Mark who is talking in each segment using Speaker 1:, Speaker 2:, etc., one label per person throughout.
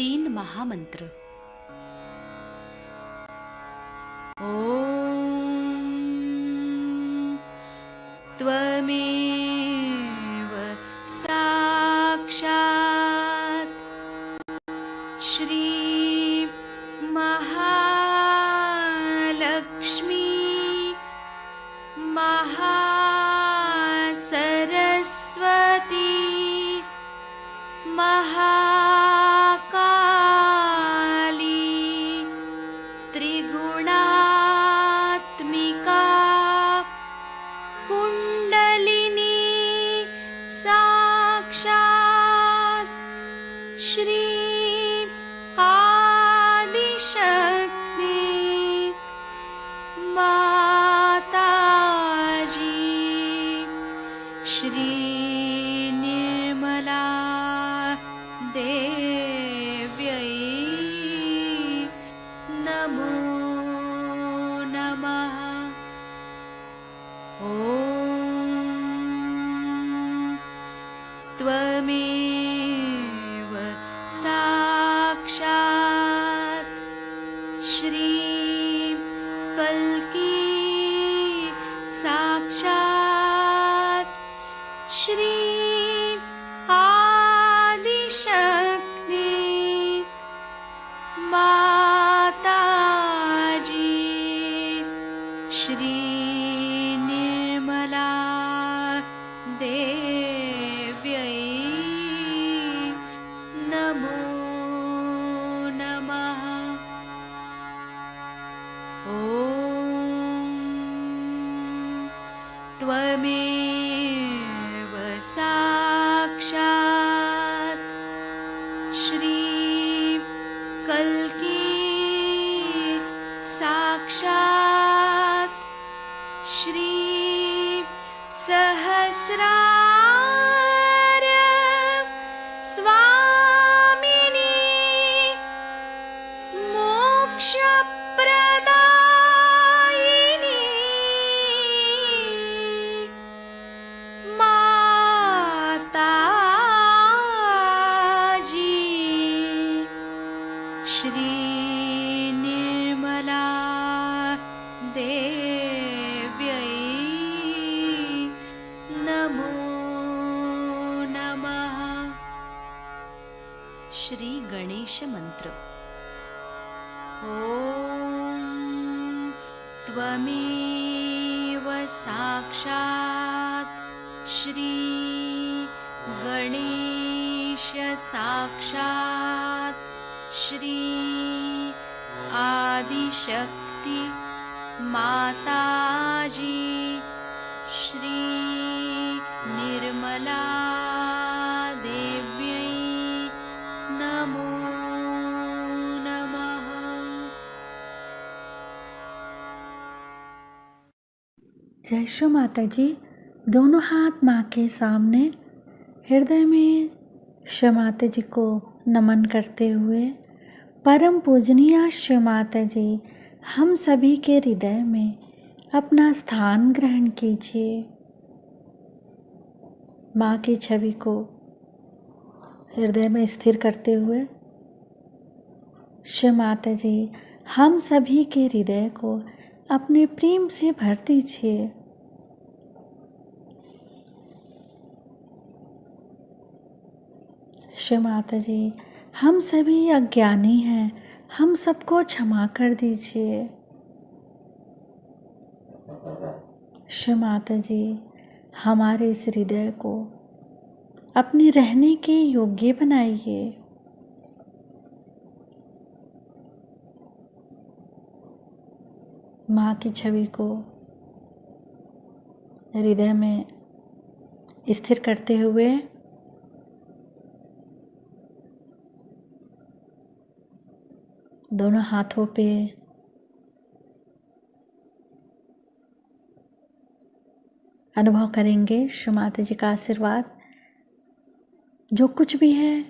Speaker 1: 3 महामंत्र। ॐ त्वमेव साक्षात् श्री महालक्ष्मी महासरस्वती महाकाली त्रिगुणात्मिका कुण्डलिनी साक्षात् श्री आदिशक्ति माताजी श्री निर्मला देव्यै नमो नमः। ॐ त्वमेव साक्षात् श्री कल्की साक्षात् श्री आदिशक्ति माताजी श्री निर्मला देव्यै नमो नमः। ॐ त्वमेव साक्षात् श्री कल्की साक्षात् श्री सहस्रार स्वामिनी मोक्षप्रदायिनी माताजी श्री निर्मला देव्यै नमो नमः। श्री गणेश मंत्र। ॐ त्वमेव साक्षात् श्री गणेश साक्षात् श्री आदिशक्ति माताजी श्री निर्मला देव्यै नमो नमः।
Speaker 2: जय श्री माता जी। दोनों हाथ माँ के सामने हृदय में श्री माता जी को नमन करते हुए परम पूजनीय श्री माता जी हम सभी के हृदय में अपना स्थान ग्रहण कीजिए। माँ की छवि को हृदय में स्थिर करते हुए श्री माता जी हम सभी के हृदय को अपने प्रेम से भर दीजिए। श्री माता जी हम सभी अज्ञानी हैं, हम सबको क्षमा कर दीजिए। श्री माता जी हमारे इस हृदय को अपने रहने के योग्य बनाइए। माँ की छवि को हृदय में स्थिर करते हुए दोनों हाथों पे अनुभव करेंगे श्री माता जी का आशीर्वाद। जो कुछ भी है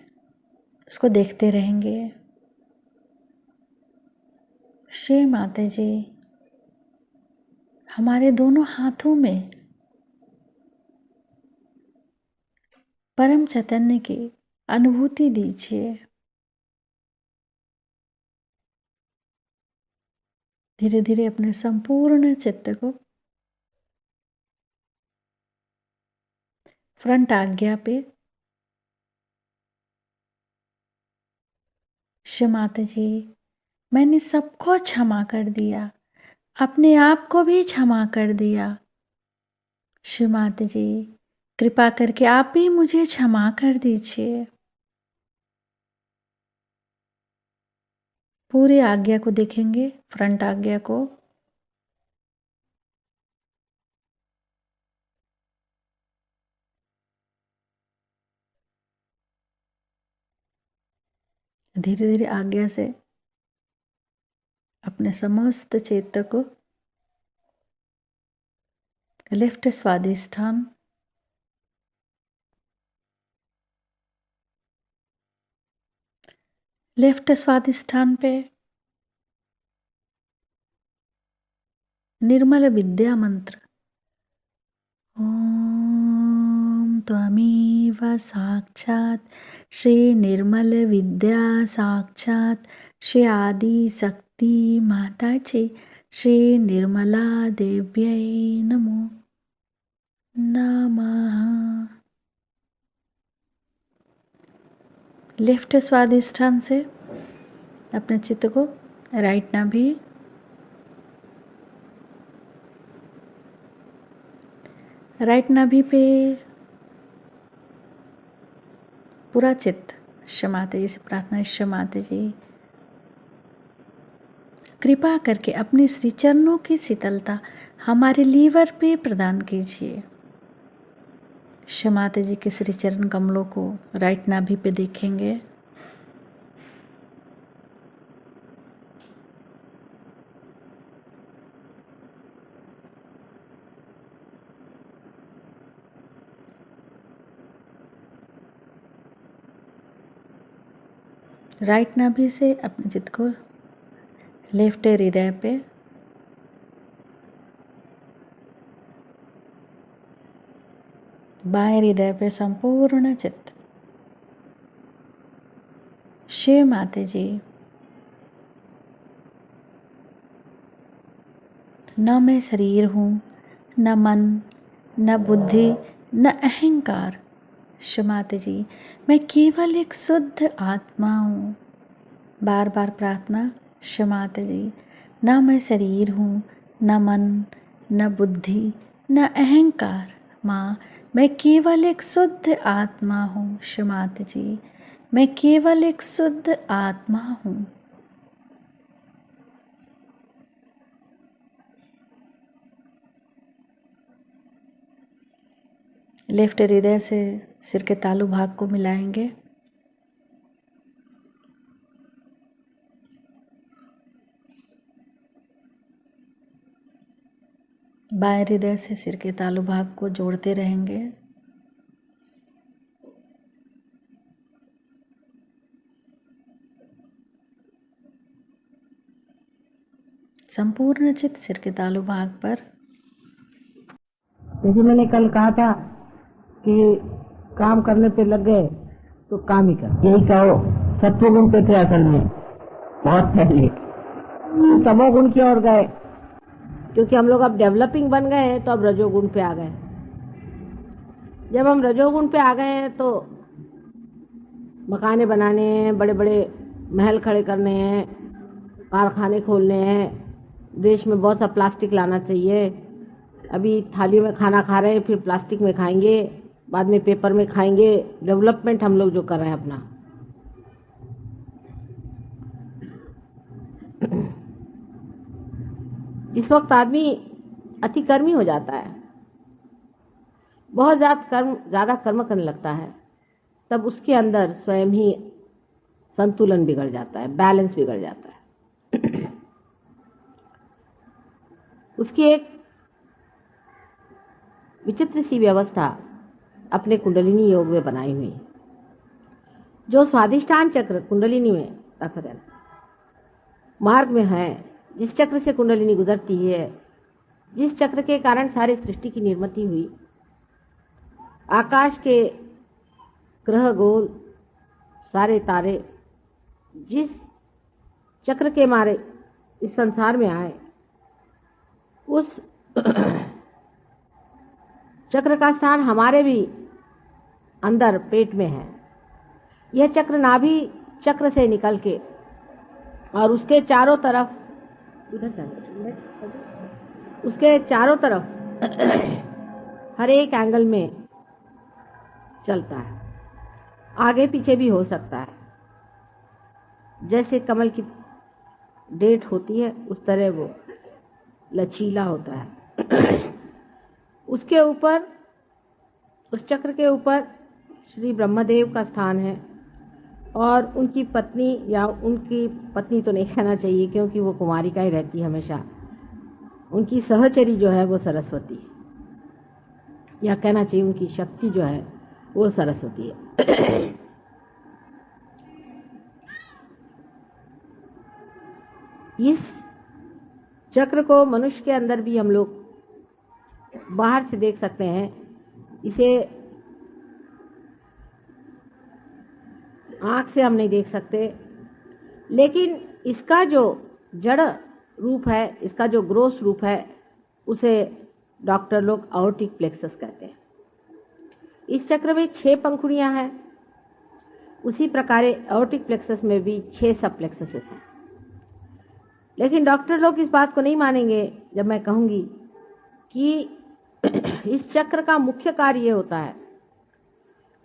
Speaker 2: उसको देखते रहेंगे। श्री माता जी हमारे दोनों हाथों में परम चैतन्य की अनुभूति दीजिए। धीरे धीरे अपने संपूर्ण चित्त को फ्रंट आज्ञा पे शिव माता जी, मैंने सबको क्षमा कर दिया, अपने आप को भी क्षमा कर दिया। शिव माता जी, कृपा करके आप भी मुझे क्षमा कर दीजिए। पूरे आज्ञा को देखेंगे, फ्रंट आज्ञा को। धीरे धीरे आज्ञा से अपने समस्त चेतन को लेफ्ट स्वादिष्ठान, लेफ्ट स्वादिष्ठान पे निर्मल विद्या मंत्र ओम त्वमेव साक्षात् श्री निर्मल विद्या साक्षात् श्री आदि शक्ति माता जी श्री निर्मला देव्यै नमो नमः। लेफ्ट स्वादिष्ठान से अपने चित्त को राइट नाभि, राइट नाभि पे पूरा चित्त शिव माता जी से प्रार्थना, शिव माता जी कृपा करके अपने श्री चरणों की शीतलता हमारे लीवर पे प्रदान कीजिए। शिव माता जी के श्री चरण कमलों को राइट नाभि पे देखेंगे। राइट नाभि से अपने चित्त को लेफ्ट हृदय पे, बाएं हृदय पे संपूर्ण चित्त। शिव माता जी, न मैं शरीर हूँ, न मन, न बुद्धि, न अहंकार। शिव माता जी, मैं केवल एक शुद्ध आत्मा हूँ। बार बार प्रार्थना, शिव माता जी, न मैं शरीर हूँ, न मन, न बुद्धि, न अहंकार। माँ, मैं केवल एक शुद्ध आत्मा हूँ। शिव माता जी, मैं केवल एक शुद्ध आत्मा हूँ। लेफ्ट हृदय से सिर के तालू भाग को मिलाएंगे। बाएं हृदय से सिर के तालू भाग को जोड़ते रहेंगे। संपूर्ण चित्त सिर के तालू भाग पर।
Speaker 3: जैसे मैंने कल कहा था कि काम करने पे लग गए तो काम ही कर, यही कहो। सत्वगुण पे थे असल में बहुत पहले, तमोगुण की ओर गए, क्योंकि हम लोग अब डेवलपिंग बन गए हैं तो अब रजोगुण पे आ गए। जब हम रजोगुण पे आ गए हैं तो मकाने बनाने हैं, बड़े बड़े महल खड़े करने हैं, कारखाने खोलने हैं, देश में बहुत सा प्लास्टिक लाना चाहिए। अभी थाली में खाना खा रहे हैं, फिर प्लास्टिक में खाएंगे, बाद में पेपर में खाएंगे। डेवलपमेंट हम लोग जो कर रहे हैं अपना, इस वक्त आदमी अति कर्मी हो जाता है, बहुत ज्यादा कर्म करने लगता है, तब उसके अंदर स्वयं ही संतुलन बिगड़ जाता है, बैलेंस बिगड़ जाता है। उसकी एक विचित्र सी व्यवस्था अपने कुंडलिनी योग में बनाई हुई, जो स्वादिष्ठान चक्र कुंडलिनी में अर्थात मार्ग में है, जिस चक्र से कुंडलिनी गुजरती है, जिस चक्र के कारण सारी सृष्टि की निर्मित हुई, आकाश के ग्रह गोल सारे तारे जिस चक्र के मारे इस संसार में आए, उस चक्र का स्थान हमारे भी अंदर पेट में है। यह चक्र नाभि चक्र से निकल के और उसके चारों तरफ हर एक एंगल में चलता है, आगे पीछे भी हो सकता है। जैसे कमल की डेट होती है उस तरह वो लचीला होता है। उसके ऊपर, उस चक्र के ऊपर श्री ब्रह्मदेव का स्थान है और उनकी पत्नी, या उनकी पत्नी तो नहीं कहना चाहिए क्योंकि वो कुमारिका ही रहती है हमेशा, उनकी सहचरी जो है वो सरस्वती है, या कहना चाहिए उनकी शक्ति जो है वो सरस्वती है। इस चक्र को मनुष्य के अंदर भी हम लोग बाहर से देख सकते हैं। इसे आंख से हम नहीं देख सकते, लेकिन इसका जो जड़ रूप है, इसका जो ग्रोस रूप है, उसे डॉक्टर लोग आयोटिक प्लेक्सस कहते हैं। इस चक्र में 6 पंखुड़ियां हैं। उसी प्रकार आयोटिक प्लेक्सस में भी 6 सब प्लेक्सस हैं। लेकिन डॉक्टर लोग इस बात को नहीं मानेंगे जब मैं कहूंगी कि इस चक्र का मुख्य कार्य ये होता है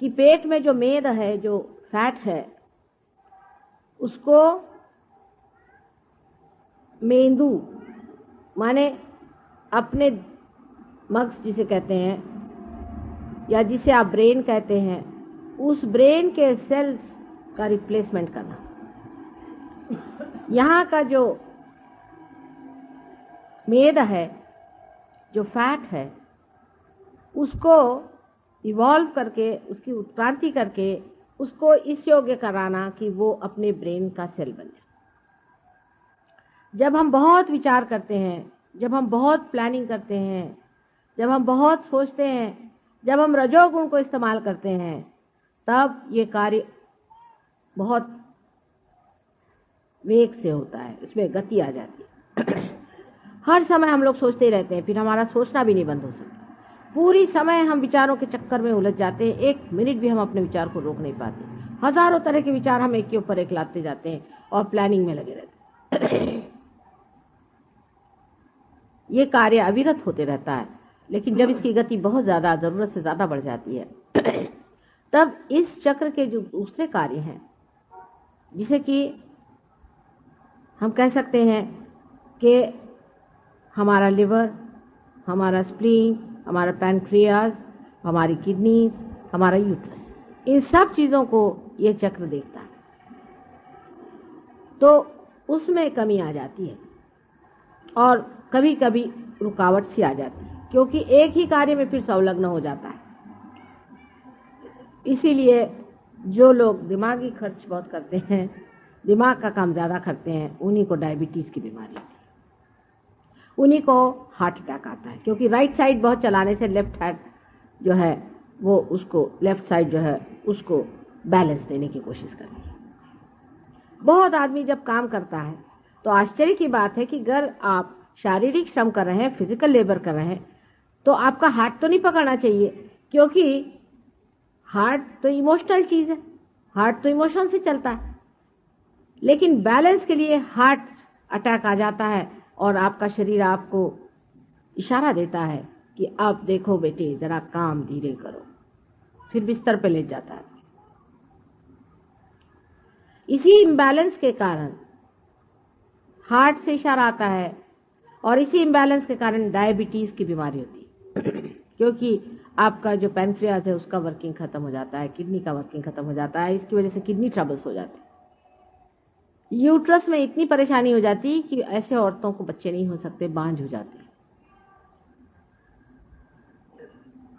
Speaker 3: कि पेट में जो मेद है, जो फैट है, उसको मेंदु माने अपने मग्स जिसे कहते हैं, या जिसे आप ब्रेन कहते हैं, उस ब्रेन के सेल्स का रिप्लेसमेंट करना। यहाँ का जो मेद है, जो फैट है, उसको इवॉल्व करके, उसकी उत्क्रांति करके उसको इस योग्य कराना कि वो अपने ब्रेन का सेल बन जाए। जब हम बहुत विचार करते हैं, जब हम बहुत प्लानिंग करते हैं, जब हम बहुत सोचते हैं, जब हम रजोगुण को इस्तेमाल करते हैं, तब ये कार्य बहुत वेग से होता है, उसमें गति आ जाती है। हर समय हम लोग सोचते ही रहते हैं, फिर हमारा सोचना भी नहीं बंद हो सकता। पूरी समय हम विचारों के चक्कर में उलझ जाते हैं, 1 मिनट भी हम अपने विचार को रोक नहीं पाते। हजारों तरह के विचार हम एक के ऊपर एक लाते जाते हैं और प्लानिंग में लगे रहते हैं। ये कार्य अविरत होते रहता है, लेकिन जब इसकी गति बहुत ज्यादा, जरूरत से ज्यादा बढ़ जाती है, तब इस चक्र के जो दूसरे कार्य हैं, जिसे कि हम कह सकते हैं कि हमारा लिवर, हमारा स्प्लीन, हमारा पैनक्रियाज, हमारी किडनी, हमारा यूट्रस, इन सब चीजों को ये चक्र देखता है। तो उसमें कमी आ जाती है और कभी कभी रुकावट सी आ जाती है, क्योंकि एक ही कार्य में फिर संलग्न हो जाता है। इसीलिए जो लोग दिमागी खर्च बहुत करते हैं, दिमाग का काम ज्यादा करते हैं, उन्हीं को डायबिटीज की बीमारी होती है, उन्हीं को हार्ट अटैक आता है, क्योंकि राइट साइड बहुत चलाने से लेफ्ट हैंड जो है वो, उसको लेफ्ट साइड जो है उसको बैलेंस देने की कोशिश करती है। बहुत आदमी जब काम करता है तो आश्चर्य की बात है कि अगर आप शारीरिक श्रम कर रहे हैं, फिजिकल लेबर कर रहे हैं, तो आपका हार्ट तो नहीं पकड़ना चाहिए, क्योंकि हार्ट तो इमोशनल चीज है, हार्ट तो इमोशन से चलता है। लेकिन बैलेंस के लिए हार्ट अटैक आ जाता है और आपका शरीर आपको इशारा देता है कि अब देखो बेटे, जरा काम धीरे करो, फिर बिस्तर पे लेट जाता है। इसी इम्बैलेंस के कारण हार्ट से इशारा आता है और इसी इम्बैलेंस के कारण डायबिटीज की बीमारी होती है, क्योंकि आपका जो पैनक्रियाज है उसका वर्किंग खत्म हो जाता है, किडनी का वर्किंग खत्म हो जाता है, इसकी वजह से किडनी ट्रबल्स हो जाते हैं। यूट्रस में इतनी परेशानी हो जाती है कि ऐसे औरतों को बच्चे नहीं हो सकते, बांझ हो जाते हैं।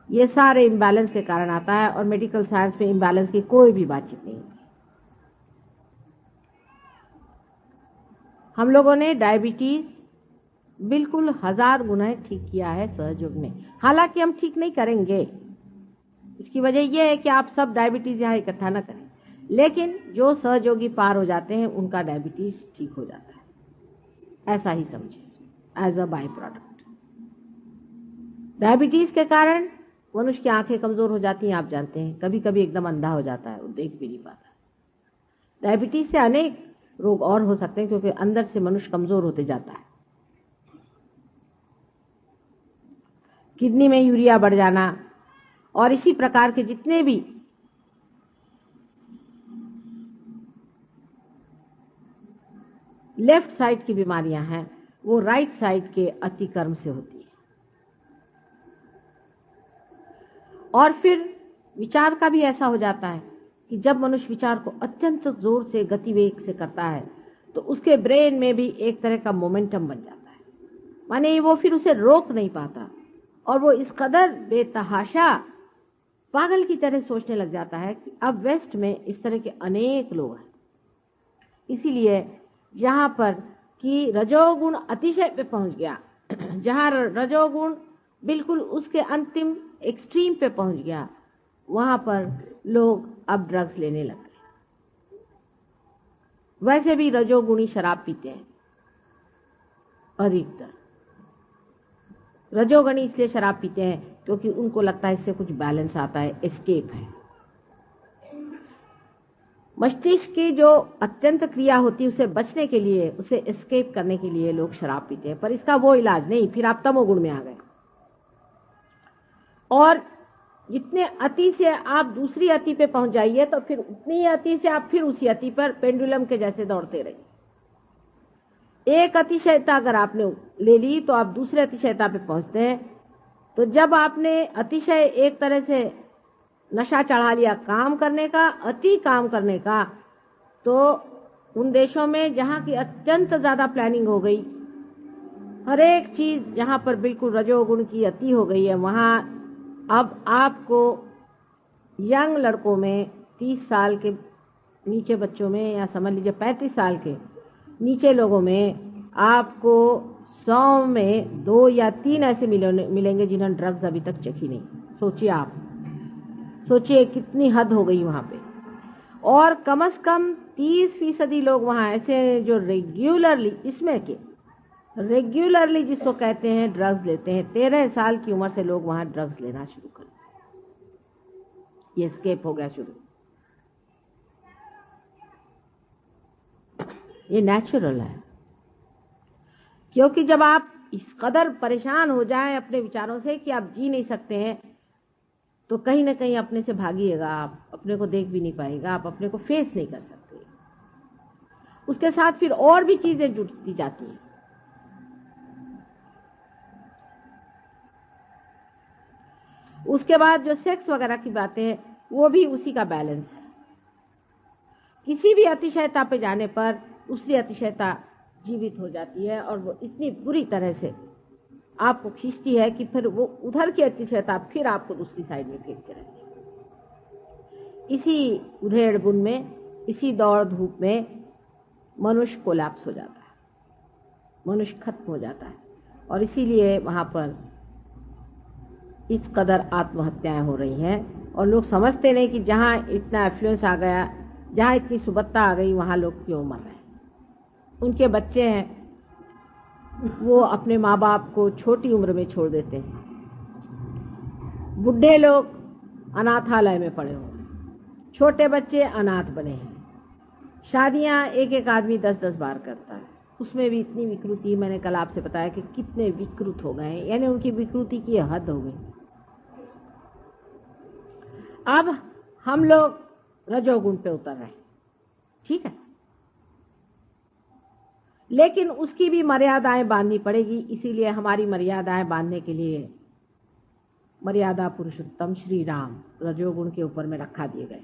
Speaker 3: ये सारे इम्बैलेंस के कारण आता है और मेडिकल साइंस में इम्बैलेंस की कोई भी बातचीत नहीं होती। हम लोगों ने डायबिटीज बिल्कुल 1000 गुना ठीक किया है सहयोग में, हालांकि हम ठीक नहीं करेंगे। इसकी वजह यह है कि आप सब डायबिटीज यहाँ इकट्ठा ना करें, लेकिन जो सहयोगी पार हो जाते हैं उनका डायबिटीज ठीक हो जाता है, ऐसा ही समझिए, as a byproduct. Diabetes के कारण मनुष्य की आंखें कमजोर हो जाती हैं, आप जानते हैं, कभी कभी एकदम अंधा हो जाता है, वो देख भी नहीं पाता। डायबिटीज से अनेक रोग और हो सकते हैं क्योंकि अंदर से मनुष्य कमजोर होते जाता है। किडनी में यूरिया बढ़ जाना और इसी प्रकार के जितने भी लेफ्ट साइड की बीमारियां हैं वो राइट साइड के अतिक्रम से होती है। और फिर विचार का भी ऐसा हो जाता है कि जब मनुष्य विचार को अत्यंत जोर से गतिवेग से करता है तो उसके ब्रेन में भी एक तरह का मोमेंटम बन जाता है, माने वो फिर उसे रोक नहीं पाता और वो इस कदर बेतहाशा पागल की तरह सोचने लग जाता है कि अब वेस्ट में इस तरह के अनेक लोग हैं। इसीलिए जहां पर कि रजोगुण अतिशय पे पहुंच गया, जहां रजोगुण बिल्कुल उसके अंतिम एक्सट्रीम पे पहुंच गया, वहां पर लोग अब ड्रग्स लेने लग गए। वैसे भी रजोगुणी शराब पीते हैं अधिकतर। रजोगुणी इसलिए शराब पीते हैं क्योंकि उनको लगता है इससे कुछ बैलेंस आता है, एस्केप है। मस्तिष्क की जो अत्यंत क्रिया होती है उसे बचने के लिए, उसे एस्केप करने के लिए लोग शराब पीते हैं, पर इसका वो इलाज नहीं, फिर आप तमोगुण में आ गए। और जितने अति से आप दूसरी अति पे पहुंच जाइए तो फिर उतनी अति से आप फिर उसी अति पर पेंडुलम के जैसे दौड़ते रहिए। एक अतिशयता अगर आपने ले ली तो आप दूसरे अतिशयता पे पहुंचते हैं। तो जब आपने अतिशय एक तरह से नशा चढ़ा लिया काम करने का, अति काम करने का, तो उन देशों में जहां की अत्यंत ज्यादा प्लानिंग हो गई, हर एक चीज जहां पर बिल्कुल रजोगुण की अति हो गई है, वहां अब आपको यंग लड़कों में 30 साल के नीचे बच्चों में, या समझ लीजिए 35 साल के नीचे लोगों में आपको 100 में 2 या 3 ऐसे मिलेंगे जिन्होंने ड्रग्स अभी तक चखी नहीं। सोचिए आप, सोचिए कितनी हद हो गई वहां पे। और कम से कम 30% लोग वहां ऐसे जो रेगुलरली, इसमें के रेगुलरली जिसको कहते हैं ड्रग्स लेते हैं। 13 साल की उम्र से लोग वहां ड्रग्स लेना शुरू कर, ये स्केप हो गया शुरू। ये नेचुरल है, क्योंकि जब आप इस कदर परेशान हो जाएं अपने विचारों से कि आप जी नहीं सकते हैं, तो कहीं ना कहीं अपने से भागिएगा, आप अपने को देख भी नहीं पाएगा, आप अपने को फेस नहीं कर सकते। उसके साथ फिर और भी चीजें जुड़ती जाती हैं। उसके बाद जो सेक्स वगैरह की बातें हैं वो भी उसी का बैलेंस है। किसी भी अतिशयता पे जाने पर दूसरी अतिशयता जीवित हो जाती है और वो इतनी बुरी तरह से आपको खींचती है कि फिर वो उधर की अतिशयता फिर आपको दूसरी साइड में फेंकते रहती है। इसी उधेड़ बुन में, इसी दौड़ धूप में मनुष्य कोलैप्स हो जाता है, मनुष्य खत्म हो जाता है। और इसीलिए वहां पर इस कदर आत्महत्याएं हो रही हैं। और लोग समझते नहीं कि जहां इतना एफ्लुएंस आ गया, जहां इतनी सुबत्ता आ गई, वहां लोग क्यों मर रहे हैं। उनके बच्चे हैं, वो अपने माँ बाप को छोटी उम्र में छोड़ देते हैं। बुढ़े लोग अनाथालय में पड़े हुए, छोटे बच्चे अनाथ बने हैं। शादियां एक एक आदमी 10-10 बार करता है, उसमें भी इतनी विकृति। मैंने कल आपसे बताया कि कितने विकृत हो गए हैं, यानी उनकी विकृति की हद हो गई। अब हम लोग रजोगुण पे उतर रहे हैं, ठीक है, लेकिन उसकी भी मर्यादाएं बांधनी पड़ेगी। इसीलिए हमारी मर्यादाएं बांधने के लिए मर्यादा पुरुषोत्तम श्री राम रजोगुण के ऊपर में रखा दिए गए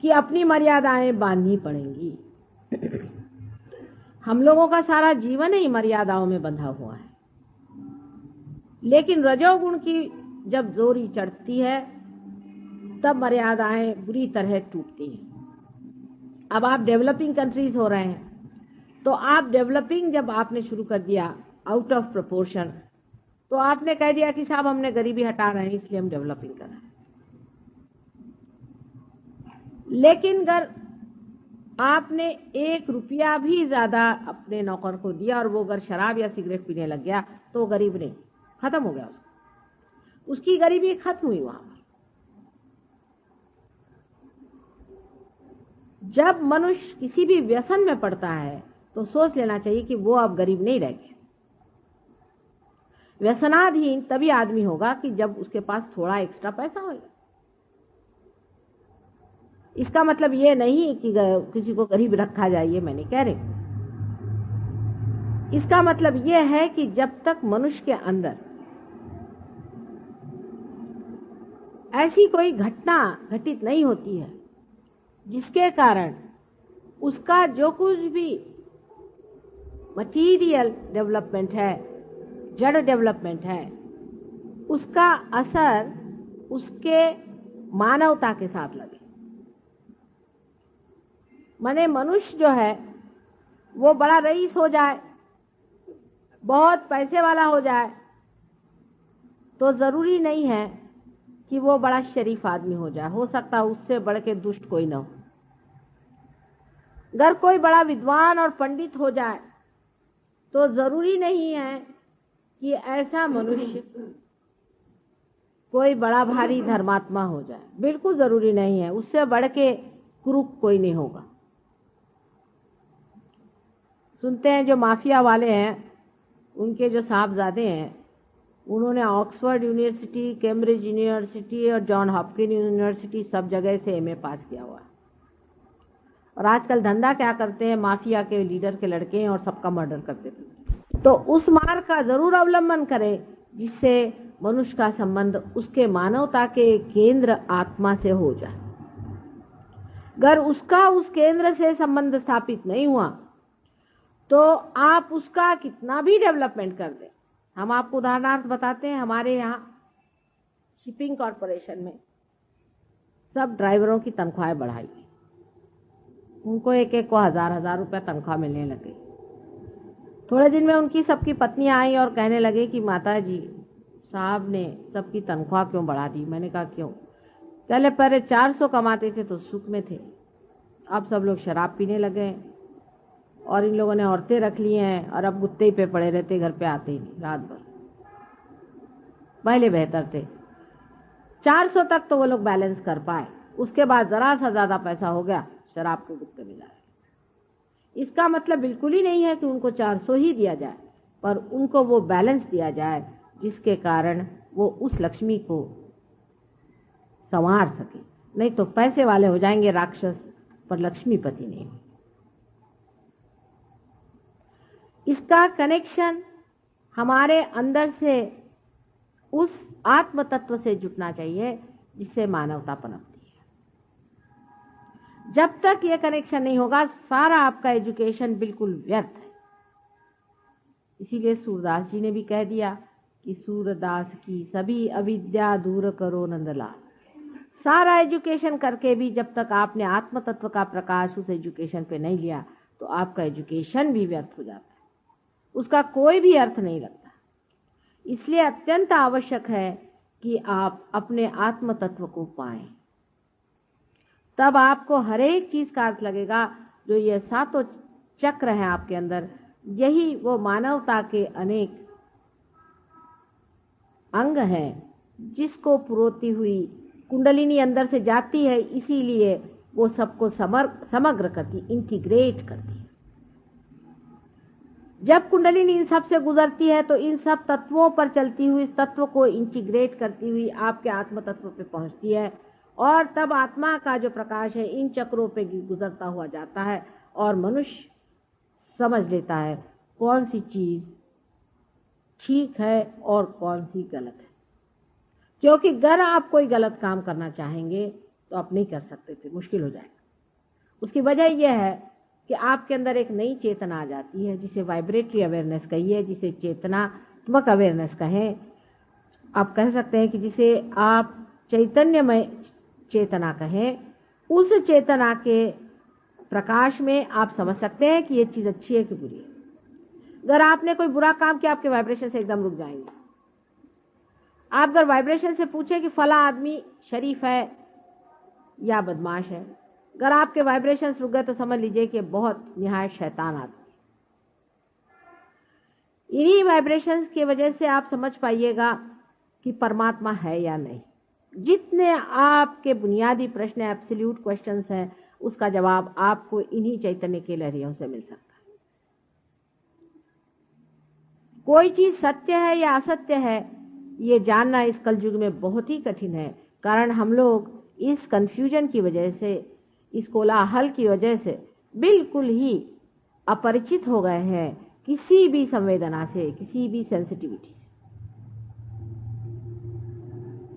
Speaker 3: कि अपनी मर्यादाएं बांधनी पड़ेंगी। हम लोगों का सारा जीवन ही मर्यादाओं में बंधा हुआ है, लेकिन रजोगुण की जब जोरी चढ़ती है तब मर्यादाएं बुरी तरह टूटती हैं। अब आप डेवलपिंग कंट्रीज हो रहे हैं, तो आप डेवलपिंग जब आपने शुरू कर दिया आउट ऑफ प्रोपोर्शन, तो आपने कह दिया कि साहब हमने गरीबी हटा रहे हैं इसलिए हम डेवलपिंग कर रहे हैं। लेकिन अगर आपने 1 रुपया भी ज्यादा अपने नौकर को दिया और वो अगर शराब या सिगरेट पीने लग गया तो वो गरीब नहीं, खत्म हो गया उसकी गरीबी खत्म हुई वहां पर। जब मनुष्य किसी भी व्यसन में पड़ता है तो सोच लेना चाहिए कि वो अब गरीब नहीं रह गया। व्यसनाधीन तभी आदमी होगा कि जब उसके पास थोड़ा एक्स्ट्रा पैसा होगा। इसका मतलब ये नहीं कि किसी को गरीब रखा जाए, ये मैं नहीं कह रही। इसका मतलब ये है कि जब तक मनुष्य के अंदर ऐसी कोई घटना घटित नहीं होती है जिसके कारण उसका जो कुछ भी मटीरियल डेवलपमेंट है, जड़ डेवलपमेंट है, उसका असर उसके मानवता के साथ लगे। माने मनुष्य जो है वो बड़ा रईस हो जाए, बहुत पैसे वाला हो जाए, तो जरूरी नहीं है कि वो बड़ा शरीफ आदमी हो जाए। हो सकता है उससे बढ़ के दुष्ट कोई ना हो। अगर कोई बड़ा विद्वान और पंडित हो जाए तो जरूरी नहीं है कि ऐसा मनुष्य कोई बड़ा भारी धर्मात्मा हो जाए, बिल्कुल जरूरी नहीं है। उससे बढ़ के कुरूप कोई नहीं होगा। सुनते हैं जो माफिया वाले हैं, उनके जो साहबजादे हैं, उन्होंने ऑक्सफोर्ड यूनिवर्सिटी, कैम्ब्रिज यूनिवर्सिटी और जॉन हॉपकिन यूनिवर्सिटी सब जगह से एमए पास किया हुआ है। और आजकल धंधा क्या करते हैं, माफिया के लीडर के लड़के हैं और सबका मर्डर कर देते हैं। तो उस मार्ग का जरूर अवलंबन करें जिससे मनुष्य का संबंध उसके मानवता के केंद्र आत्मा से हो जाए। अगर उसका उस केंद्र से संबंध स्थापित नहीं हुआ तो आप उसका कितना भी डेवलपमेंट कर दें। हम आपको उदाहरणार्थ बताते हैं, हमारे यहाँ शिपिंग कॉरपोरेशन में सब ड्राइवरों की तनख्वाहें बढ़ाई। उनको एक एक को 1000 रुपया तनख्वाह मिलने लगे। थोड़े दिन में उनकी सबकी पत्नियां आई और कहने लगे कि माता जी, साहब ने सबकी तनख्वाह क्यों बढ़ा दी। मैंने कहा क्यों? पहले 400 कमाते थे तो सुख में थे, अब सब लोग शराब पीने लगे और इन लोगों ने औरतें रख ली हैं और अब गुत्ते ही पे पड़े रहते, घर पे आते ही नहीं रात भर। पहले बेहतर थे, 400 तक तो वो लोग बैलेंस कर पाए, उसके बाद जरा सा ज्यादा पैसा हो गया, शराब के गुत्ते में जाए। इसका मतलब बिल्कुल ही नहीं है कि उनको 400 ही दिया जाए, पर उनको वो बैलेंस दिया जाए जिसके कारण वो उस लक्ष्मी को संवार सके। नहीं तो पैसे वाले हो जाएंगे राक्षस, पर लक्ष्मीपति नहीं। इसका कनेक्शन हमारे अंदर से उस आत्म तत्व से जुटना चाहिए जिससे मानवता पनपती है। जब तक ये कनेक्शन नहीं होगा सारा आपका एजुकेशन बिल्कुल व्यर्थ है। इसीलिए सूरदास जी ने भी कह दिया कि सूरदास की सभी अविद्या दूर करो नंदलाल। सारा एजुकेशन करके भी जब तक आपने आत्म तत्व का प्रकाश उस एजुकेशन पे नहीं लिया तो आपका एजुकेशन भी व्यर्थ हो जाता है, उसका कोई भी अर्थ नहीं लगता। इसलिए अत्यंत आवश्यक है कि आप अपने आत्म तत्व को पाएं, तब आपको हर एक चीज का अर्थ लगेगा। जो ये सातों चक्र हैं आपके अंदर, यही वो मानवता के अनेक अंग हैं जिसको पुरोती हुई कुंडलिनी अंदर से जाती है, इसीलिए वो सबको समग्र करती, इंटीग्रेट करती है। जब कुंडलिनी इन सब से गुजरती है तो इन सब तत्वों पर चलती हुई तत्व को इंटीग्रेट करती हुई आपके आत्म तत्व पे पहुंचती है, और तब आत्मा का जो प्रकाश है इन चक्रों पे गुजरता हुआ जाता है और मनुष्य समझ लेता है कौन सी चीज ठीक है और कौन सी गलत है। क्योंकि अगर आप कोई गलत काम करना चाहेंगे तो आप नहीं कर सकते थे, मुश्किल हो जाएगा। उसकी वजह यह है कि आपके अंदर एक नई चेतना आ जाती है जिसे वाइब्रेटरी अवेयरनेस कहिए, जिसे चेतनात्मक अवेयरनेस कहें। आप कह सकते हैं कि जिसे आप चैतन्यमय चेतना कहें। उस चेतना के प्रकाश में आप समझ सकते हैं कि ये चीज अच्छी है कि बुरी है। अगर आपने कोई बुरा काम किया आपके वाइब्रेशन से एकदम रुक जाएंगे। आप अगर वाइब्रेशन से पूछे कि फला आदमी शरीफ है या बदमाश है, अगर आपके वाइब्रेशंस रुक गए तो समझ लीजिए कि बहुत निहायत शैतान आदमी। इन्हीं वाइब्रेशंस की वजह से आप समझ पाइएगा कि परमात्मा है या नहीं। जितने आपके बुनियादी प्रश्न एब्सोल्यूट क्वेश्चंस हैं, उसका जवाब आपको इन्हीं चैतन्य के लहरियों से मिल सकता है। कोई चीज सत्य है या असत्य है, ये जानना इस कलयुग में बहुत ही कठिन है। कारण हम लोग इस कंफ्यूजन की वजह से, इस कोलाहल की वजह से बिल्कुल ही अपरिचित हो गए हैं किसी भी संवेदना से, किसी भी सेंसिटिविटी से।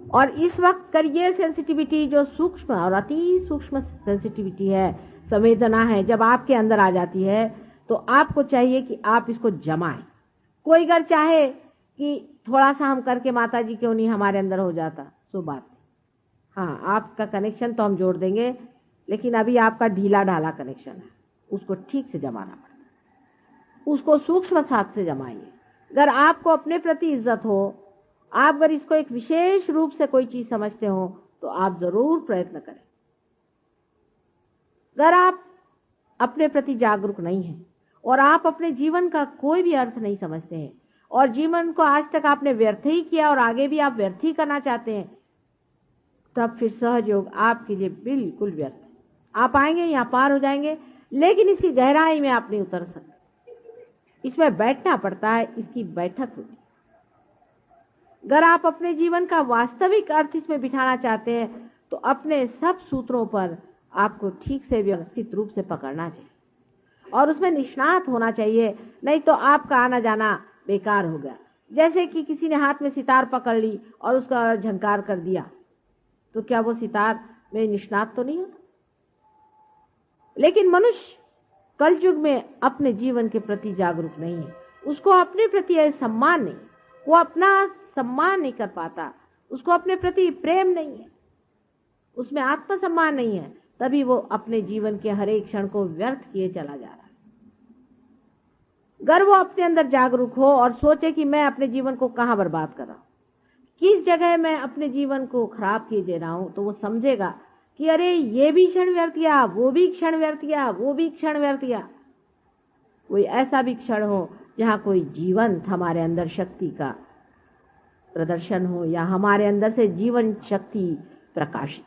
Speaker 3: और इस वक्त कर ये सेंसिटिविटी जो सूक्ष्म और अति सूक्ष्म सेंसिटिविटी है, संवेदना है, जब आपके अंदर आ जाती है तो आपको चाहिए कि आप इसको जमाएं। कोई अगर चाहे कि थोड़ा सा हम करके माता जी क्यों नहीं हमारे अंदर हो जाता, सो बात नहीं। हाँ, आपका कनेक्शन तो हम जोड़ देंगे, लेकिन अभी आपका ढीला ढाला कनेक्शन है, उसको ठीक से जमाना पड़ता है। उसको सूक्ष्म साथ से जमाइए। अगर आपको अपने प्रति इज्जत हो, आप अगर इसको एक विशेष रूप से कोई चीज समझते हो, तो आप जरूर प्रयत्न करें। अगर आप अपने प्रति जागरूक नहीं हैं और आप अपने जीवन का कोई भी अर्थ नहीं समझते हैं और जीवन को आज तक आपने व्यर्थ ही किया और आगे भी आप व्यर्थ ही करना चाहते हैं, तब फिर सहज योग आपके लिए बिल्कुल व्यर्थ है। आप आएंगे यहाँ पार हो जाएंगे, लेकिन इसकी गहराई में आप नहीं उतर सकते। इसमें बैठना पड़ता है, इसकी बैठक होती है। अगर आप अपने जीवन का वास्तविक अर्थ इसमें बिठाना चाहते हैं तो अपने सब सूत्रों पर आपको ठीक से व्यवस्थित रूप से पकड़ना चाहिए और उसमें निष्णात होना चाहिए, नहीं तो आपका आना जाना बेकार हो गया। जैसे कि किसी ने हाथ में सितार पकड़ ली और उसका झंकार कर दिया, तो क्या वो सितार में निष्णात तो नहीं होता? लेकिन मनुष्य कलयुग में अपने जीवन के प्रति जागरूक नहीं है, उसको अपने प्रति सम्मान नहीं, वो अपना सम्मान नहीं कर पाता, उसको अपने प्रति प्रेम नहीं है, उसमें आत्मसम्मान नहीं है, तभी वो अपने जीवन के हर एक क्षण को व्यर्थ किए चला जा रहा है। अगर वो अपने अंदर जागरूक हो और सोचे कि मैं अपने जीवन को कहाँ बर्बाद कर रहा हूं, किस जगह मैं अपने जीवन को खराब किए दे रहा हूं, तो वो समझेगा कि अरे ये भी क्षण व्यर्थ गया, वो भी क्षण व्यर्थ गया, वो भी क्षण व्यर्थ गया। कोई ऐसा भी क्षण हो जहां कोई जीवंत हमारे अंदर शक्ति का प्रदर्शन हो या हमारे अंदर से जीवन शक्ति प्रकाशित।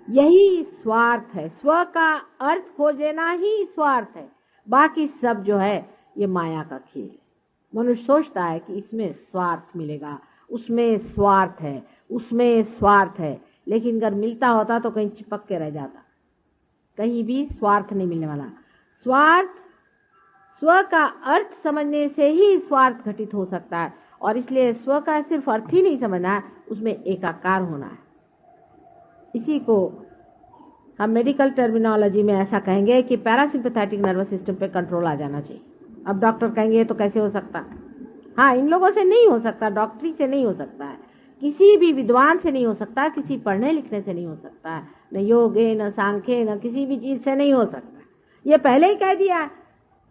Speaker 3: यही स्वार्थ है, स्व का अर्थ खोज लेना ही स्वार्थ है। बाकी सब जो है ये माया का खेल है। मनुष्य सोचता है कि इसमें स्वार्थ मिलेगा, उसमें स्वार्थ है, उसमें स्वार्थ है, लेकिन अगर मिलता होता तो कहीं चिपक के रह जाता। कहीं भी स्वार्थ नहीं मिलने वाला। स्वार्थ, स्व का अर्थ समझने से ही स्वार्थ घटित हो सकता है, और इसलिए स्व का सिर्फ अर्थ ही नहीं समझना है, उसमें एकाकार होना है। इसी को हम मेडिकल टर्मिनोलॉजी में ऐसा कहेंगे कि पैरासिम्पैथेटिक नर्वस सिस्टम पे कंट्रोल आ जाना चाहिए। अब डॉक्टर कहेंगे तो कैसे हो सकता? हाँ, इन लोगों से नहीं हो सकता, डॉक्टरी से नहीं हो सकता है, किसी भी विद्वान से नहीं हो सकता, किसी पढ़ने लिखने से नहीं हो सकता है, न योगे न सांख्य न किसी भी चीज से नहीं हो सकता। ये पहले ही कह दिया,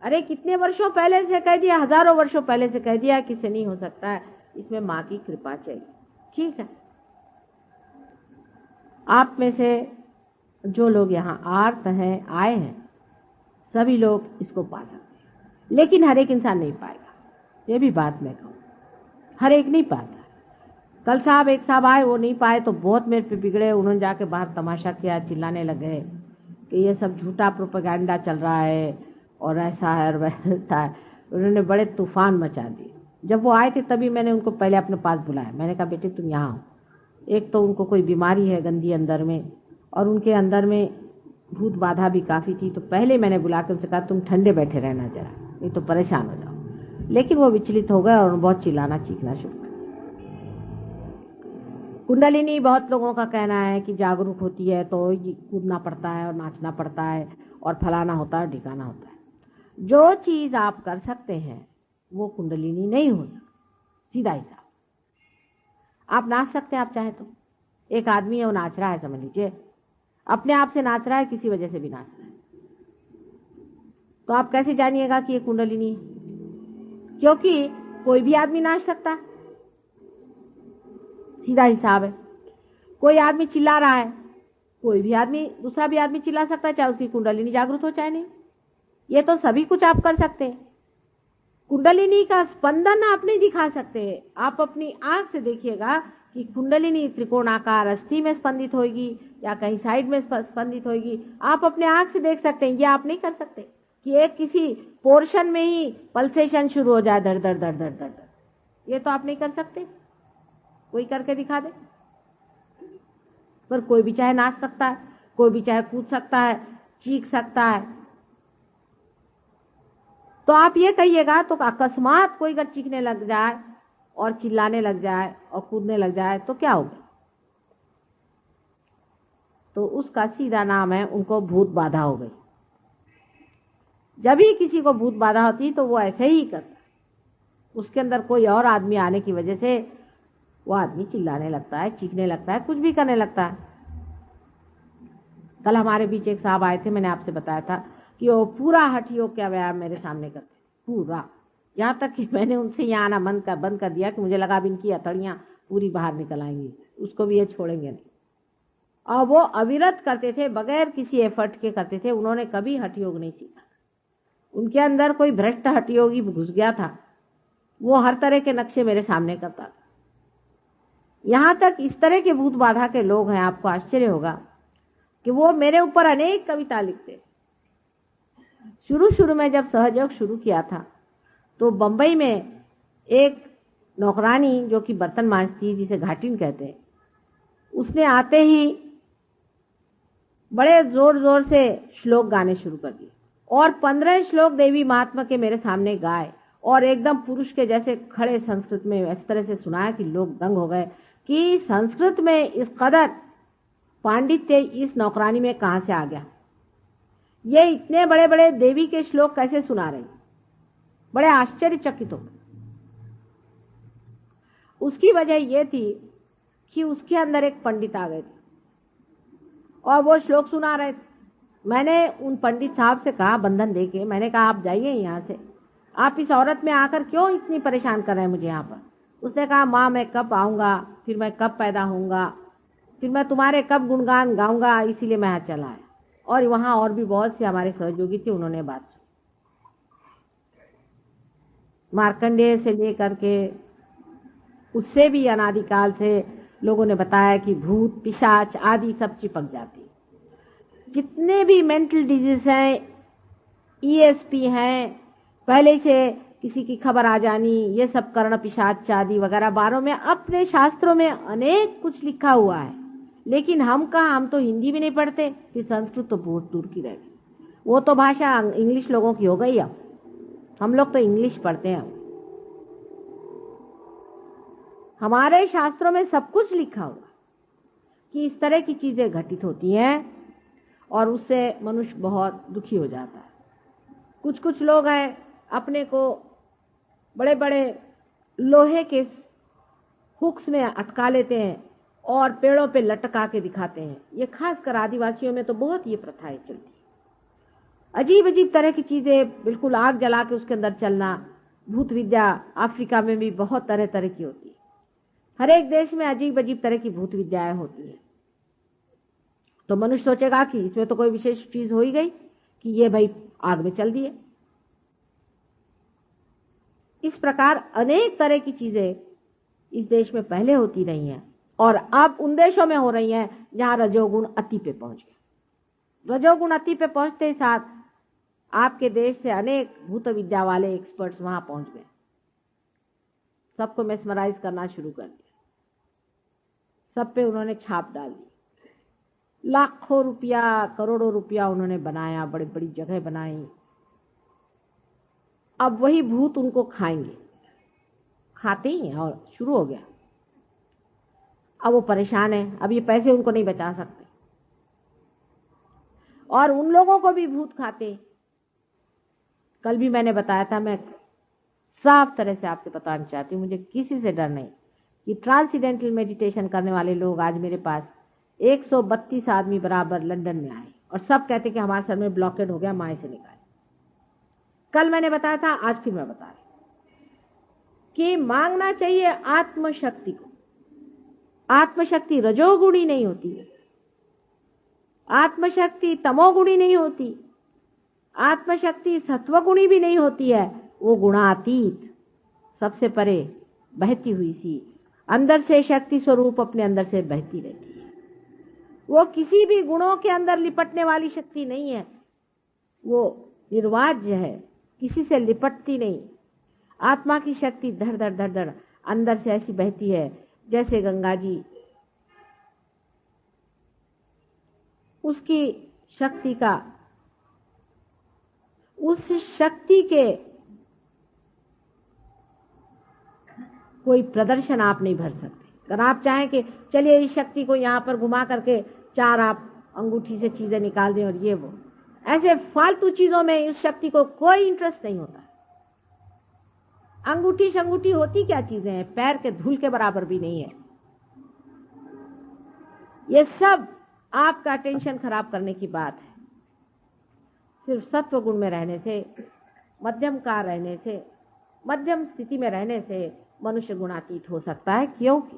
Speaker 3: अरे कितने वर्षों पहले से कह दिया, हजारों वर्षों पहले से कह दिया कि इससे नहीं हो सकता है। इसमें माँ की कृपा चाहिए। ठीक है, आप में से जो लोग यहाँ आए हैं, सभी लोग इसको पा सकते हैं, लेकिन हर एक इंसान नहीं पाएगा। ये भी बात मैं कहूँ, हर एक नहीं पाता। कल साहब एक साहब आए, वो नहीं पाए तो बहुत मेरे पे बिगड़े। उन्होंने जाके बाहर तमाशा किया, चिल्लाने लगे कि ये सब झूठा प्रोपेगेंडा चल रहा है और ऐसा है और वैसा है। उन्होंने बड़े तूफान मचा दिए। जब वो आए थे तभी मैंने उनको पहले अपने पास बुलाया। मैंने कहा बेटे तुम यहाँ आओ। एक तो उनको कोई बीमारी है गंदी अंदर में, और उनके अंदर में भूत बाधा भी काफ़ी थी। तो पहले मैंने बुला के उनसे कहा तुम ठंडे बैठे रहना जरा, नहीं तो परेशान हो जाओ। लेकिन वो विचलित हो गए और बहुत चिल्लाना चीखना शुरू कर। कुंडलिनी, बहुत लोगों का कहना है कि जागरूक होती है तो ये कूदना पड़ता है और नाचना पड़ता है और फलाना होता है, ढिकाना होता है। जो चीज आप कर सकते हैं वो कुंडलिनी नहीं हो सकती। सीधा ही साफ। आप नाच सकते हैं, आप चाहे तो। एक आदमी है, वो नाच रहा है, समझ लीजिए अपने आप से नाच रहा है, किसी वजह से भी नाच रहा है, तो आप कैसे जानिएगा कि ये कुंडलिनी है? क्योंकि कोई भी आदमी नाच सकता है। सीधा हिसाब है। कोई आदमी चिल्ला रहा है, कोई भी आदमी, दूसरा भी आदमी चिल्ला सकता है, चाहे उसकी कुंडलिनी जागृत हो चाहे नहीं। ये तो सभी कुछ आप कर सकते हैं। कुंडलिनी का स्पंदन आप नहीं दिखा सकते। आप अपनी आंख से देखिएगा कि कुंडलिनी त्रिकोणाकार अस्थि में स्पंदित होगी या कहीं साइड में स्पंदित होगी। आप अपने आंख से देख सकते हैं, ये आप नहीं कर सकते कि एक किसी पोर्शन में ही पल्सेशन शुरू हो जाए, धड़ धड़ धड़ धड़ धड़। ये तो आप नहीं कर सकते, कोई करके दिखा दे। पर कोई भी चाहे नाच सकता है, कोई भी चाहे कूद सकता है, चीख सकता है। तो आप ये कहिएगा तो अकस्मात कोई अगर चीखने लग जाए और चिल्लाने लग जाए और कूदने लग जाए तो क्या होगा? तो उसका सीधा नाम है, उनको भूत बाधा हो गई। जब भी किसी को भूत बाधा होती तो वो ऐसे ही करता, उसके अंदर कोई और आदमी आने की वजह से वो आदमी चिल्लाने लगता है, चीखने लगता है, कुछ भी करने लगता है। कल हमारे बीच एक साहब आए थे, मैंने आपसे बताया था कि वो पूरा हठ योग का व्यायाम मेरे सामने करते, पूरा, यहाँ तक कि मैंने उनसे यहाँ आना बंद कर दिया कि मुझे लगा भी इनकी हथौड़ियाँ पूरी बाहर निकल आएंगी, उसको भी ये छोड़ेंगे नहीं। और वो अविरत करते थे, बगैर किसी एफर्ट के करते थे। उन्होंने कभी हठ योग नहीं सीखा। उनके अंदर कोई भ्रष्ट हठ योगी घुस गया था, वो हर तरह के नक्शे मेरे सामने करता था। यहाँ तक इस तरह के भूत बाधा के लोग हैं, आपको आश्चर्य होगा कि वो मेरे ऊपर अनेक कविता लिखते। शुरू में जब सहयोग शुरू किया था तो बंबई में एक नौकरानी जो कि बर्तन मांजती, जिसे घाटिन कहते हैं, उसने आते ही बड़े जोर जोर से श्लोक गाने शुरू कर दिए और 15 श्लोक देवी महात्मा के मेरे सामने गाए और एकदम पुरुष के जैसे खड़े संस्कृत में इस तरह से सुनाया कि लोग दंग हो गए कि संस्कृत में इस कदर पांडित्य इस नौकरानी में कहां से आ गया। ये इतने बड़े बड़े देवी के श्लोक कैसे सुना रही, बड़े आश्चर्यचकित हो। उसकी वजह यह थी कि उसके अंदर एक पंडित आ गए थे और वो श्लोक सुना रहे थे। मैंने उन पंडित साहब से कहा, बंधन देके, मैंने कहा आप जाइए यहाँ से, आप इस औरत में आकर क्यों इतनी परेशान कर रहे हैं मुझे यहाँ पर। उसने कहा, माँ मैं कब आऊँगा, फिर मैं कब पैदा होऊंगा, फिर मैं तुम्हारे कब गुणगान गाऊंगा, इसीलिए मैं यहाँ चला आया। और वहाँ और भी बहुत से हमारे सहयोगी थे, उन्होंने बात सुनी। मार्कंडेय से लेकर के उससे भी अनादिकाल से लोगों ने बताया कि भूत पिशाच आदि सब चिपक जाती। जितने भी मेंटल डिजीज हैं, ईएसपी हैं, पहले से किसी की खबर आ जानी, ये सब कर्ण पिशाच आदि वगैरह बारों में अपने शास्त्रों में अनेक कुछ लिखा हुआ है। लेकिन हम तो हिंदी भी नहीं पढ़ते, फिर संस्कृत तो बहुत दूर की रह गई। वो तो भाषा इंग्लिश लोगों की हो गई। अब हम लोग तो इंग्लिश पढ़ते हैं। हमारे शास्त्रों में सब कुछ लिखा हुआ कि इस तरह की चीजें घटित होती हैं और उससे मनुष्य बहुत दुखी हो जाता है। कुछ लोग हैं अपने को बड़े बड़े लोहे के हुक्स में अटका लेते हैं और पेड़ों पे लटका के दिखाते हैं। ये खासकर आदिवासियों में तो बहुत ये प्रथाएं चलती है। अजीब अजीब तरह की चीजें, बिल्कुल आग जला के उसके अंदर चलना। भूत विद्या अफ्रीका में भी बहुत तरह तरह की होती है। हर एक देश में अजीब अजीब तरह की भूत विद्याएं होती है। तो मनुष्य सोचेगा कि इसमें तो कोई विशेष चीज हो ही गई कि ये भाई आग में चल दिए। इस प्रकार अनेक तरह की चीजें इस देश में पहले होती रही हैं और अब उन देशों में हो रही हैं जहां रजोगुण अति पे पहुंच गया। रजोगुण अति पे पहुंचते साथ आपके देश से अनेक भूत विद्या वाले एक्सपर्ट्स वहां पहुंच गए, सबको मेस्मराइज करना शुरू कर दिया। सब पे उन्होंने छाप डाल दी। लाखों रुपया, करोड़ों रुपया उन्होंने बनाया, बड़ी बड़ी जगह बनाई। अब वही भूत उनको खाएंगे, खाते ही हैं और शुरू हो गया। अब वो परेशान है, अब ये पैसे उनको नहीं बचा सकते और उन लोगों को भी भूत खाते। कल भी मैंने बताया था, मैं साफ तरह से आपसे बताना चाहती हूँ, मुझे किसी से डर नहीं कि ट्रांसेंडेंटल मेडिटेशन करने वाले लोग आज मेरे पास 132 आदमी बराबर लंदन में आए और सब कहते कि हमारे सर में ब्लॉकेड हो गया, माए से निकाले। कल मैंने बताया था, आज फिर मैं बता रही कि मांगना चाहिए आत्मशक्ति को। आत्मशक्ति रजोगुणी नहीं होती है, आत्मशक्ति तमोगुणी नहीं होती, आत्मशक्ति सत्वगुणी भी नहीं होती है। वो गुणातीत, सबसे परे बहती हुई सी अंदर से शक्ति स्वरूप अपने अंदर से बहती रहती है। वो किसी भी गुणों के अंदर लिपटने वाली शक्ति नहीं है, वो निर्वाज्य है, किसी से लिपटती नहीं। आत्मा की शक्ति धड़ धड़ धड़ धड़ अंदर से ऐसी बहती है जैसे गंगा जी। उसकी शक्ति का, उस शक्ति के कोई प्रदर्शन आप नहीं भर सकते। अगर आप चाहें कि चलिए इस शक्ति को यहाँ पर घुमा करके चार आप अंगूठी से चीजें निकाल दें और ये वो, ऐसे फालतू चीजों में इस शक्ति को कोई इंटरेस्ट नहीं होता। अंगूठी शंगूठी होती क्या चीजें हैं, पैर के धूल के बराबर भी नहीं है। ये सब आपका टेंशन खराब करने की बात है। सिर्फ सत्व गुण में रहने से, मध्यम कार रहने से, मध्यम स्थिति में रहने से मनुष्य गुणातीत हो सकता है, क्योंकि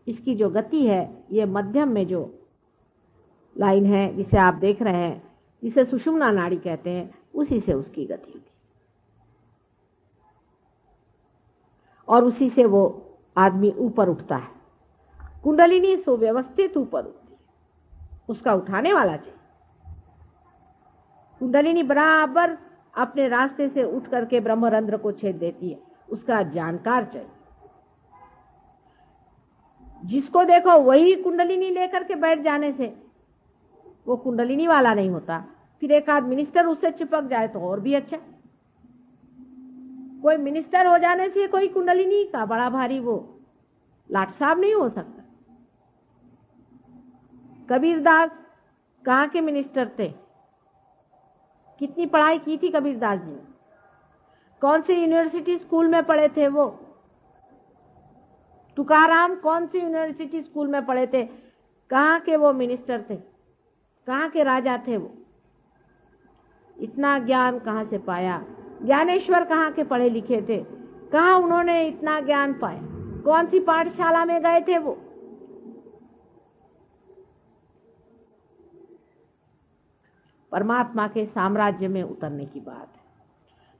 Speaker 3: इसकी जो गति है ये मध्यम में जो लाइन है जिसे आप देख रहे हैं, जिसे सुषुम्ना नाड़ी कहते हैं, उसी से उसकी गति होती है और उसी से वो आदमी ऊपर उठता है। कुंडलिनी सुव्यवस्थित ऊपर उठती है, उसका उठाने वाला चाहिए। कुंडलिनी बराबर अपने रास्ते से उठ करके ब्रह्मरंध्र को छेद देती है, उसका जानकार चाहिए। जिसको देखो वही कुंडलिनी लेकर के बैठ जाने से वो कुंडलिनी वाला नहीं होता। फिर एक आध मिनिस्टर उससे चिपक जाए तो और भी अच्छा। कोई मिनिस्टर हो जाने से कोई कुंडलिनी का बड़ा भारी वो लाट साहब नहीं हो सकता। कबीरदास कहाँ के मिनिस्टर थे? कितनी पढ़ाई की थी कबीरदास जी ने? कौन से यूनिवर्सिटी स्कूल में पढ़े थे वो? तुकाराम कौन सी यूनिवर्सिटी स्कूल में पढ़े थे? कहाँ के वो मिनिस्टर थे? कहाँ के राजा थे वो? इतना ज्ञान कहाँ से पाया? ज्ञानेश्वर कहाँ के पढ़े लिखे थे? कहाँ उन्होंने इतना ज्ञान पाया? कौन सी पाठशाला में गए थे वो? परमात्मा के साम्राज्य में उतरने की बात है।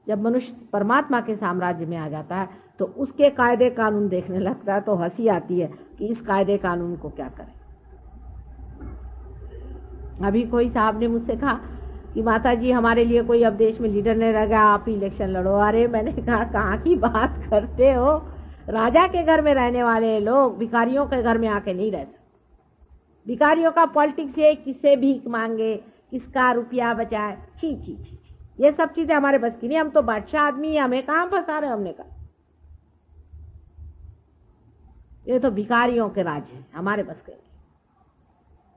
Speaker 3: जब मनुष्य परमात्मा के साम्राज्य में आ जाता है तो उसके कायदे कानून देखने लगता है तो हंसी आती है कि इस कायदे कानून को क्या करें। अभी कोई साहब ने मुझसे कहा कि माता जी हमारे लिए कोई अब देश में लीडर नहीं रह गया, आप ही इलेक्शन लड़ो। अरे मैंने कहा कहाँ की बात करते हो? राजा के घर में रहने वाले लोग भिखारियों के घर में आके नहीं रह सकते। भिखारियों का पॉलिटिक्स है, किससे भीख मांगे, किसका रुपया बचाए, छी छी छी, ये सब चीजें हमारे बस की नहीं। हम तो बादशाह आदमी है, हमें कहाँ फंसा रहे? हमने कहा ये तो भिखारियों के राज है, हमारे बस के।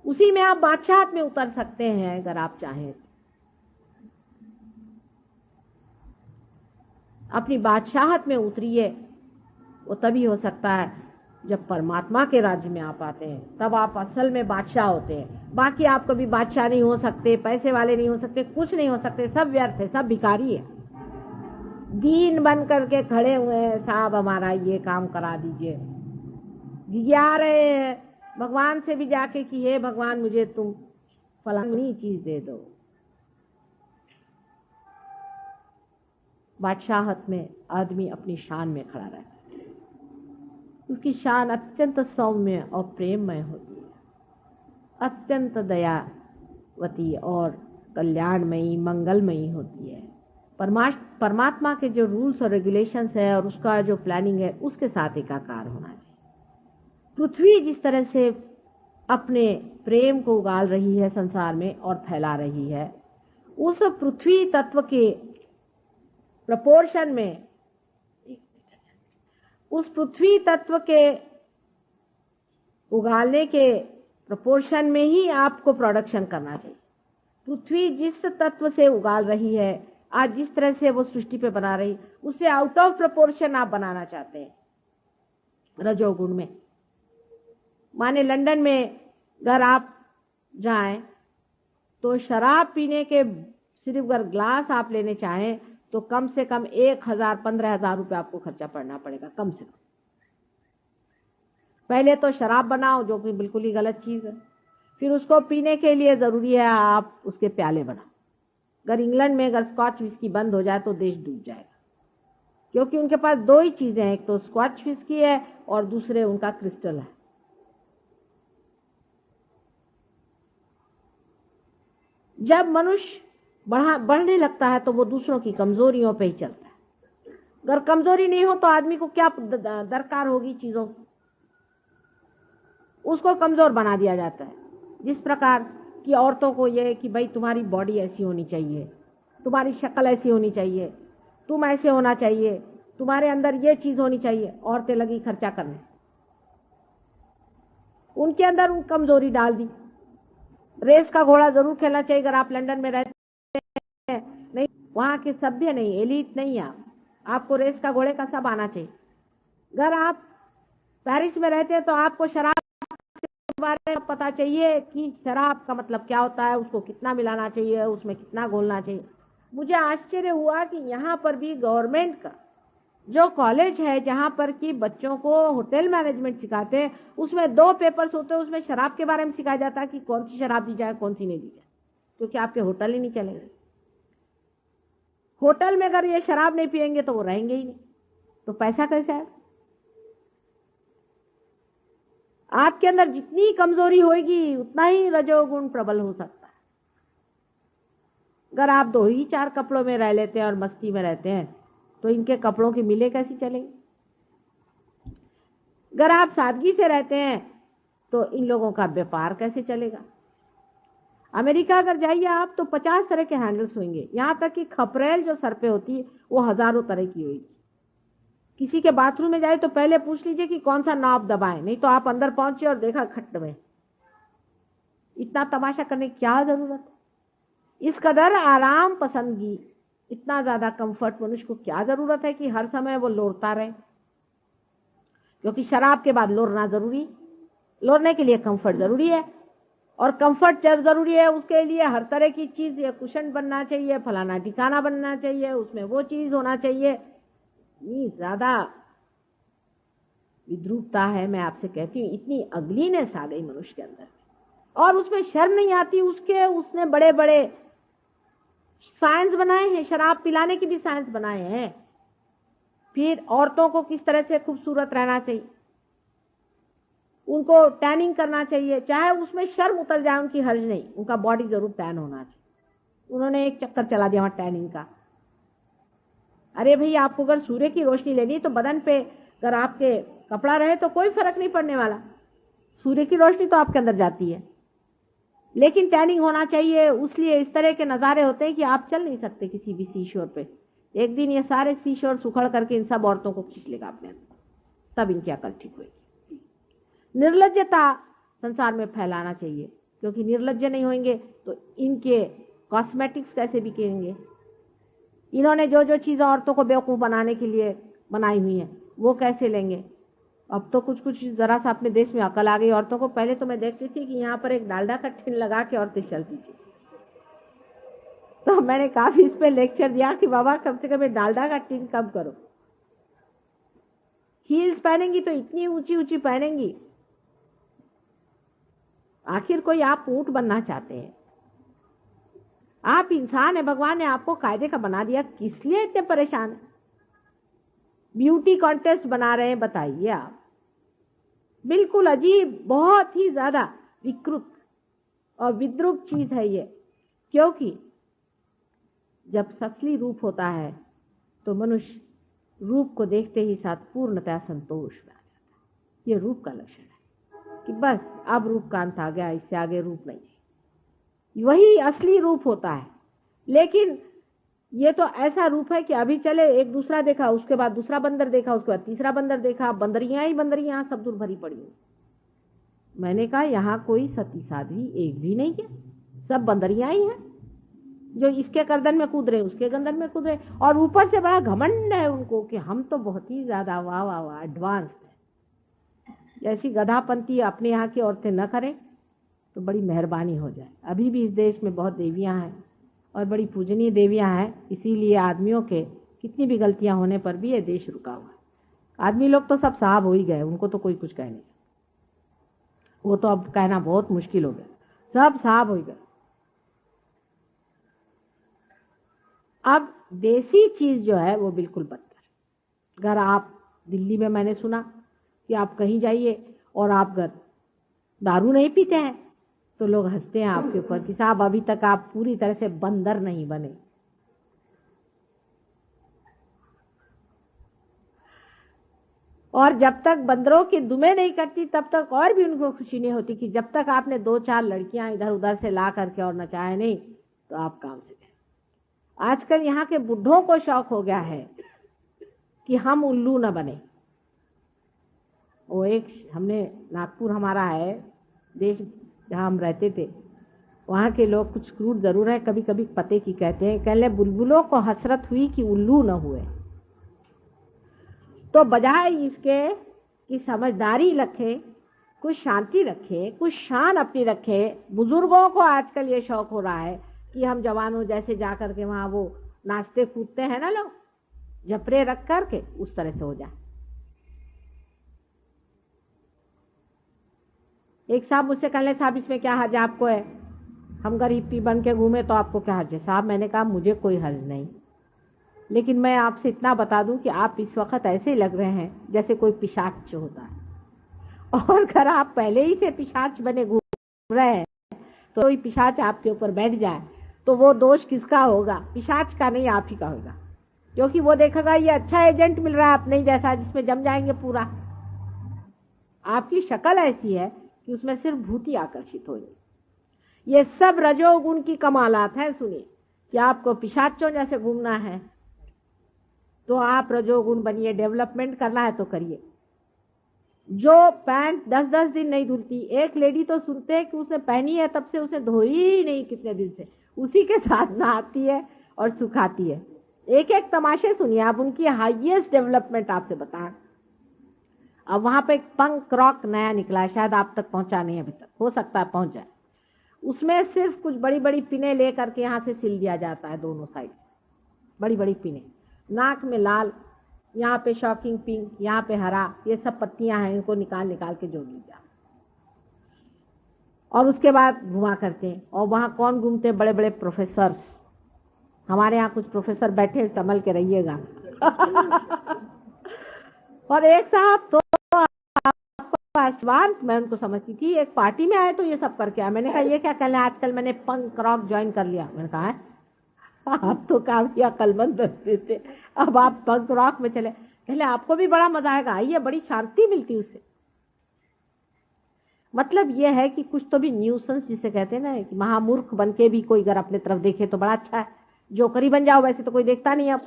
Speaker 3: उसी में आप बादशाहत में उतर सकते हैं अगर आप चाहें। अपनी बादशाहत में उतरिए, वो तभी हो सकता है जब परमात्मा के राज्य में आप आते हैं, तब आप असल में बादशाह होते हैं। बाकी आप कभी बादशाह नहीं हो सकते, पैसे वाले नहीं हो सकते, कुछ नहीं हो सकते, सब व्यर्थ है, सब भिखारी है। दीन बन करके खड़े हुए हैं, साहब हमारा ये काम करा दीजिए, गिरा रहे हैं भगवान से भी जाके कि हे भगवान मुझे तुम फलानी चीज दे दो। बादशाहत में आदमी अपनी शान में खड़ा रहता है, उसकी शान अत्यंत सौम्य और प्रेममय होती है, अत्यंत दयावती और कल्याणमयी मंगलमयी होती है। परमात्मा के जो रूल्स और रेगुलेशंस है और उसका जो प्लानिंग है उसके साथ एकाकार होना चाहिए। पृथ्वी जिस तरह से अपने प्रेम को उगाल रही है संसार में और फैला रही है, उस पृथ्वी तत्व के प्रपोर्शन में, उस पृथ्वी तत्व के उगालने के प्रपोर्शन में ही आपको प्रोडक्शन करना चाहिए। पृथ्वी जिस तत्व से उगाल रही है, आज जिस तरह से वो सृष्टि पे बना रही, उससे आउट ऑफ प्रपोर्शन आप बनाना चाहते हैं रजोगुण में। माने लंदन में अगर आप जाएं तो शराब पीने के सिर्फ अगर ग्लास आप लेने चाहें तो कम से कम 1000-15,000 रुपये आपको खर्चा पड़ना पड़ेगा, कम से कम। पहले तो शराब बनाओ, जो कि बिल्कुल ही गलत चीज है। फिर उसको पीने के लिए जरूरी है आप उसके प्याले बनाओ। अगर इंग्लैंड में अगर स्कॉच विस्की बंद हो जाए तो देश डूब जाएगा, क्योंकि उनके पास दो ही चीजें हैं, एक तो स्कॉच विस्की है और दूसरे उनका क्रिस्टल है। जब मनुष्य बढ़ने लगता है तो वो दूसरों की कमजोरियों पे ही चलता है। अगर कमजोरी नहीं हो तो आदमी को क्या दरकार होगी चीजों की, उसको कमजोर बना दिया जाता है। जिस प्रकार की औरतों को यह है कि भाई तुम्हारी बॉडी ऐसी होनी चाहिए, तुम्हारी शक्ल ऐसी होनी चाहिए, तुम ऐसे होना चाहिए, तुम्हारे अंदर ये चीज होनी चाहिए, औरतें लगी खर्चा करने, उनके अंदर उन कमजोरी डाल दी। रेस का घोड़ा जरूर खेलना चाहिए अगर आप लंदन में रहते हैं, नहीं वहां के सभ्य नहीं, एलीट नहीं, आपको रेस का घोड़े का सब आना चाहिए। अगर आप पेरिस में रहते हैं तो आपको शराब के बारे में पता चाहिए कि शराब का मतलब क्या होता है, उसको कितना मिलाना चाहिए, उसमें कितना घोलना चाहिए। मुझे आश्चर्य हुआ कि यहाँ पर भी गवर्नमेंट का जो कॉलेज है जहाँ पर कि बच्चों को होटल मैनेजमेंट सिखाते हैं, उसमें 2 पेपर्स होते हैं, उसमें शराब के बारे में सिखाया जाता है कि कौन सी शराब दी जाए कौन सी नहीं दी जाए, क्योंकि आपके होटल ही नहीं चलेंगे। होटल में अगर ये शराब नहीं पिएंगे तो वो रहेंगे ही नहीं, तो पैसा कैसे आए? आपके अंदर जितनी कमजोरी होगी उतना ही रजोगुण प्रबल हो सकता है। अगर आप 2 ही 4 कपड़ों में रह लेते हैं और मस्ती में रहते हैं तो इनके कपड़ों की मिलें कैसी चलेंगी? अगर आप सादगी से रहते हैं तो इन लोगों का व्यापार कैसे चलेगा? अमेरिका अगर जाइए आप तो 50 तरह के हैंडल्स होंगे, यहां तक कि खपरेल जो सर पे होती है वो हजारों तरह की होगी। किसी के बाथरूम में जाए तो पहले पूछ लीजिए कि कौन सा नॉब दबाएं, नहीं तो आप अंदर पहुंचे और देखा खट्ट में। इतना तमाशा करने की क्या जरूरत है? इस कदर आराम पसंदगी, इतना ज्यादा कंफर्ट मनुष्य को क्या जरूरत है कि हर समय वो लोरता रहे? क्योंकि शराब के बाद लोरना जरूरी, लोरने के लिए कंफर्ट जरूरी है, और कंफर्ट जब जरूरी है उसके लिए हर तरह की चीज, ये कुशन बनना चाहिए, फलाना ठिकाना बनना चाहिए, उसमें वो चीज होना चाहिए। इतनी ज्यादा विद्रूपता है, मैं आपसे कहती हूँ, इतनी अगलीनेस आ गई मनुष्य के अंदर, और उसमें शर्म नहीं आती। उसने बड़े बड़े साइंस बनाए हैं, शराब पिलाने की भी साइंस बनाए हैं। फिर औरतों को किस तरह से खूबसूरत रहना चाहिए, उनको टैनिंग करना चाहिए, चाहे उसमें शर्म उतर जाए उनकी, हर्ज नहीं, उनका बॉडी जरूर टैन होना चाहिए। उन्होंने एक चक्कर चला दिया वहां टैनिंग का। अरे भाई, आपको अगर सूर्य की रोशनी लेनी तो बदन पे अगर आपके कपड़ा रहे तो कोई फर्क नहीं पड़ने वाला, सूर्य की रोशनी तो आपके अंदर जाती है, लेकिन टैनिंग होना चाहिए। उसलिए इस तरह के नज़ारे होते हैं कि आप चल नहीं सकते किसी भी सीशोर पे। एक दिन ये सारे सीशोर सुखड़ करके इन सब औरतों को खींच लेगा अपने अंदर, तब इनकी अकल ठीक होगी। निर्लज्जता संसार में फैलाना चाहिए, क्योंकि निर्लज्ज नहीं होंगे तो इनके कॉस्मेटिक्स कैसे बिकेंगे? इन्होंने जो जो चीज़ें औरतों को बेवकूफ़ बनाने के लिए बनाई हुई हैं वो कैसे लेंगे? अब तो कुछ कुछ जरा सा अपने देश में अकल आ गई औरतों को। पहले तो मैं देखती थी कि यहाँ पर एक डालडा का टिन लगा के औरतें चलती थी, तो मैंने काफी इस पे लेक्चर दिया कि बाबा कम से कम डालडा का टिन कम करो। हील्स पहनेंगी तो इतनी ऊंची ऊंची पहनेंगी, आखिर कोई आप ऊंट बनना चाहते हैं? आप इंसान है, भगवान ने आपको कायदे का बना दिया, किस लिए इतने परेशान है? ब्यूटी कॉन्टेस्ट बना रहे हैं, बताइए आप। बिल्कुल अजीब, बहुत ही ज्यादा विकृत और विद्रूप चीज है ये। क्योंकि जब सफली रूप होता है तो मनुष्य रूप को देखते ही साथ पूर्णतः संतोष में आ जाता है। ये रूप का लक्षण है कि बस अब रूप का अंत आ गया, इससे आगे रूप नहीं है, वही असली रूप होता है। लेकिन ये तो ऐसा रूप है कि अभी चले एक दूसरा देखा, उसके बाद दूसरा बंदर देखा, उसके बाद तीसरा बंदर देखा, बंदरियां ही बंदरियां सब दूर भरी पड़ी हैं। मैंने कहा यहाँ कोई सती साध्वी एक भी नहीं है, सब बंदरियां ही हैं, जो इसके गर्दन में कूद रहे, उसके गर्दन में कूद रहे, और ऊपर से बड़ा घमंड है उनको कि हम तो बहुत ही ज्यादा वाह वाह वाह एडवांस है। जैसी गधापंथी अपने यहाँ की औरतें न करें तो बड़ी मेहरबानी हो जाए। अभी भी इस देश में बहुत देवियां हैं और बड़ी पूजनीय देवियां हैं, इसीलिए आदमियों के कितनी भी गलतियां होने पर भी ये देश रुका हुआ है। आदमी लोग तो सब साहब हो ही गए, उनको तो कोई कुछ कह नहीं। वो तो अब कहना बहुत मुश्किल हो गया, सब साफ हो गया। अब देसी चीज जो है वो बिल्कुल बदतर। अगर आप दिल्ली में, मैंने सुना कि आप कहीं जाइए और आप अगर दारू नहीं पीते हैं तो लोग हंसते हैं आपके ऊपर कि साहब अभी तक आप पूरी तरह से बंदर नहीं बने। और जब तक बंदरों की दुमें नहीं करती तब तक और भी उनको खुशी नहीं होती कि जब तक आपने 2-4 लड़कियां इधर उधर से ला करके और नचाए नहीं तो आप काम से गए। आजकल यहाँ के बुढ़ों को शौक हो गया है कि हम उल्लू न बने। वो एक हमने नागपुर हमारा है देश जहाँ हम रहते थे, वहाँ के लोग कुछ क्रूर जरूर है, कभी कभी पते की कहते हैं, कहले बुलबुलों को हसरत हुई कि उल्लू न हुए। तो बजाय इसके कि समझदारी रखें, कुछ शांति रखें, कुछ शान अपनी रखें, बुजुर्गों को आजकल ये शौक हो रहा है कि हम जवानों जैसे जा करके वहां वो नाचते कूदते हैं ना लोग, जपरे रख करके उस तरह से हो जाए। एक साहब मुझसे कहले, साहब इसमें क्या हर्ज आपको है, हम गरीबी बन के घूमे तो आपको क्या हर्ज है? साहब मैंने कहा मुझे कोई हर्ज नहीं, लेकिन मैं आपसे इतना बता दूं कि आप इस वक्त ऐसे लग रहे हैं जैसे कोई पिशाच होता है, और अगर आप पहले ही से पिशाच बने घूम रहे हैं तो कोई पिशाच आपके ऊपर बैठ जाए तो वो दोष किसका होगा? पिशाच का नहीं, आप ही का होगा, क्योंकि वो देखेगा ये अच्छा एजेंट मिल रहा है अपने जैसा जिसमें जम जाएंगे पूरा। आपकी शक्ल ऐसी है कि उसमें सिर्फ भूति आकर्षित हो जाए। ये सब रजोगुण की कमालात है। सुनिए कि आपको पिशाचों जैसे घूमना है तो आप रजोगुण बनिए, डेवलपमेंट करना है तो करिए। जो पैंट 10-10 दिन नहीं धुलती, एक लेडी तो सुनते हैं कि उसने पहनी है तब से उसने धोई ही नहीं कितने दिन से, उसी के साथ नहाती है और सुखाती है। एक एक तमाशे सुनिए आप, उनकी हाईएस्ट डेवलपमेंट आपसे बताएं। अब वहां पे एक पंक रॉक नया निकला है, शायद आप तक पहुंचा नहीं अभी तक, हो सकता है पहुंच जाए। उसमें सिर्फ कुछ बड़ी बड़ी पिने लेकर के यहाँ से सिल दिया जाता है, दोनों साइड बड़ी बड़ी पिने, नाक में लाल, यहाँ पे शॉकिंग पिंक, यहाँ पे हरा, ये सब पत्तियां हैं, इनको निकाल निकाल के जोड़ लीजिए और उसके बाद घुमा करते हैं। और वहां कौन घूमते हैं? बड़े बड़े प्रोफेसर। हमारे यहाँ कुछ प्रोफेसर बैठे, संभल के रहिएगा। और एक साहब तो आसमान, मैं उनको समझती थी, एक पार्टी में आए तो ये सब करके आए। मैंने कहा ये क्या कहना है, आजकल मैंने पंक रॉक ज्वाइन कर लिया। मैंने कहा आप तो काफी अक्लमंद बनते थे, अब आप पंक रॉक में चले। कहले आपको भी बड़ा मजा आएगा, आइए, बड़ी शांति मिलती उससे। मतलब ये है कि कुछ तो भी न्यूसेंस जिसे कहते हैं ना, कि महामूर्ख बन के भी कोई अगर अपने तरफ देखे तो बड़ा अच्छा है। जोकरी बन जाओ वैसे तो कोई देखता नहीं अब,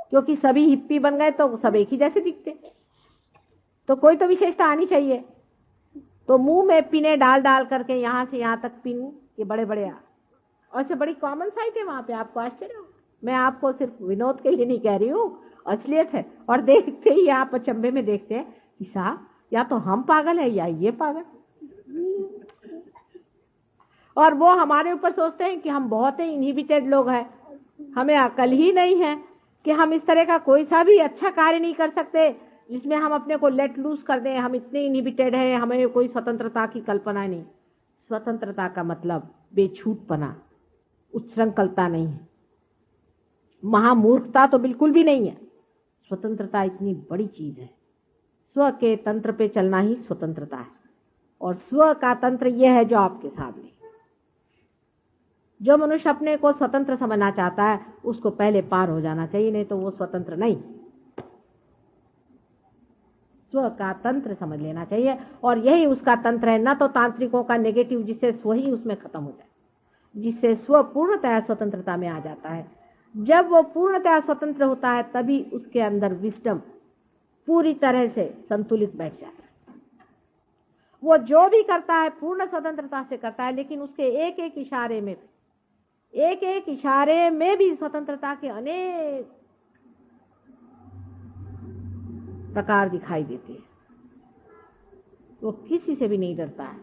Speaker 3: क्योंकि सभी हिप्पी बन गए तो सब एक ही जैसे दिखते, तो कोई तो विशेषता आनी चाहिए। तो मुंह में पिने डाल डाल करके यहाँ से यहाँ तक पिन, ये बड़े बड़े और बड़ी कॉमन साइट है वहां पे, आपको आश्चर्य हो। मैं आपको सिर्फ विनोद के लिए नहीं कह रही हूँ, असलियत है। और देखते ही आप अचंभे में देखते हैं कि साहब या तो हम पागल है या ये पागल। और वो हमारे ऊपर सोचते हैं कि हम बहुत ही इनहिबिटेड लोग हैं, हमें अकल ही नहीं है कि हम इस तरह का कोई सा भी अच्छा कार्य नहीं कर सकते जिसमें हम अपने को लेट लूज कर दें। हम इतने इनहिबिटेड हैं, हमें कोई स्वतंत्रता की कल्पना नहीं। स्वतंत्रता का मतलब बेछूटपना, उच्छृंखलता नहीं है, महामूर्खता तो बिल्कुल भी नहीं है। स्वतंत्रता इतनी बड़ी चीज है। स्व के तंत्र पे चलना ही स्वतंत्रता है, और स्व का तंत्र यह है जो आपके सामने। जो मनुष्य अपने को स्वतंत्र समझना चाहता है उसको पहले पार हो जाना चाहिए, नहीं तो वो स्वतंत्र नहीं। स्व का तंत्र समझ लेना चाहिए, और यही उसका तंत्र है। न तो तांत्रिकों का नेगेटिव जिससे स्व ही उसमें खत्म हो जाए, जिससे स्व पूर्णतः स्वतंत्रता में आ जाता है। जब वो पूर्णतः स्वतंत्र होता है तभी उसके अंदर विजडम पूरी तरह से संतुलित बैठ जाता है। वो जो भी करता है पूर्ण स्वतंत्रता से करता है, लेकिन उसके एक एक इशारे में भी स्वतंत्रता के अनेक प्रकार दिखाई देते हैं। वो किसी से भी नहीं डरता है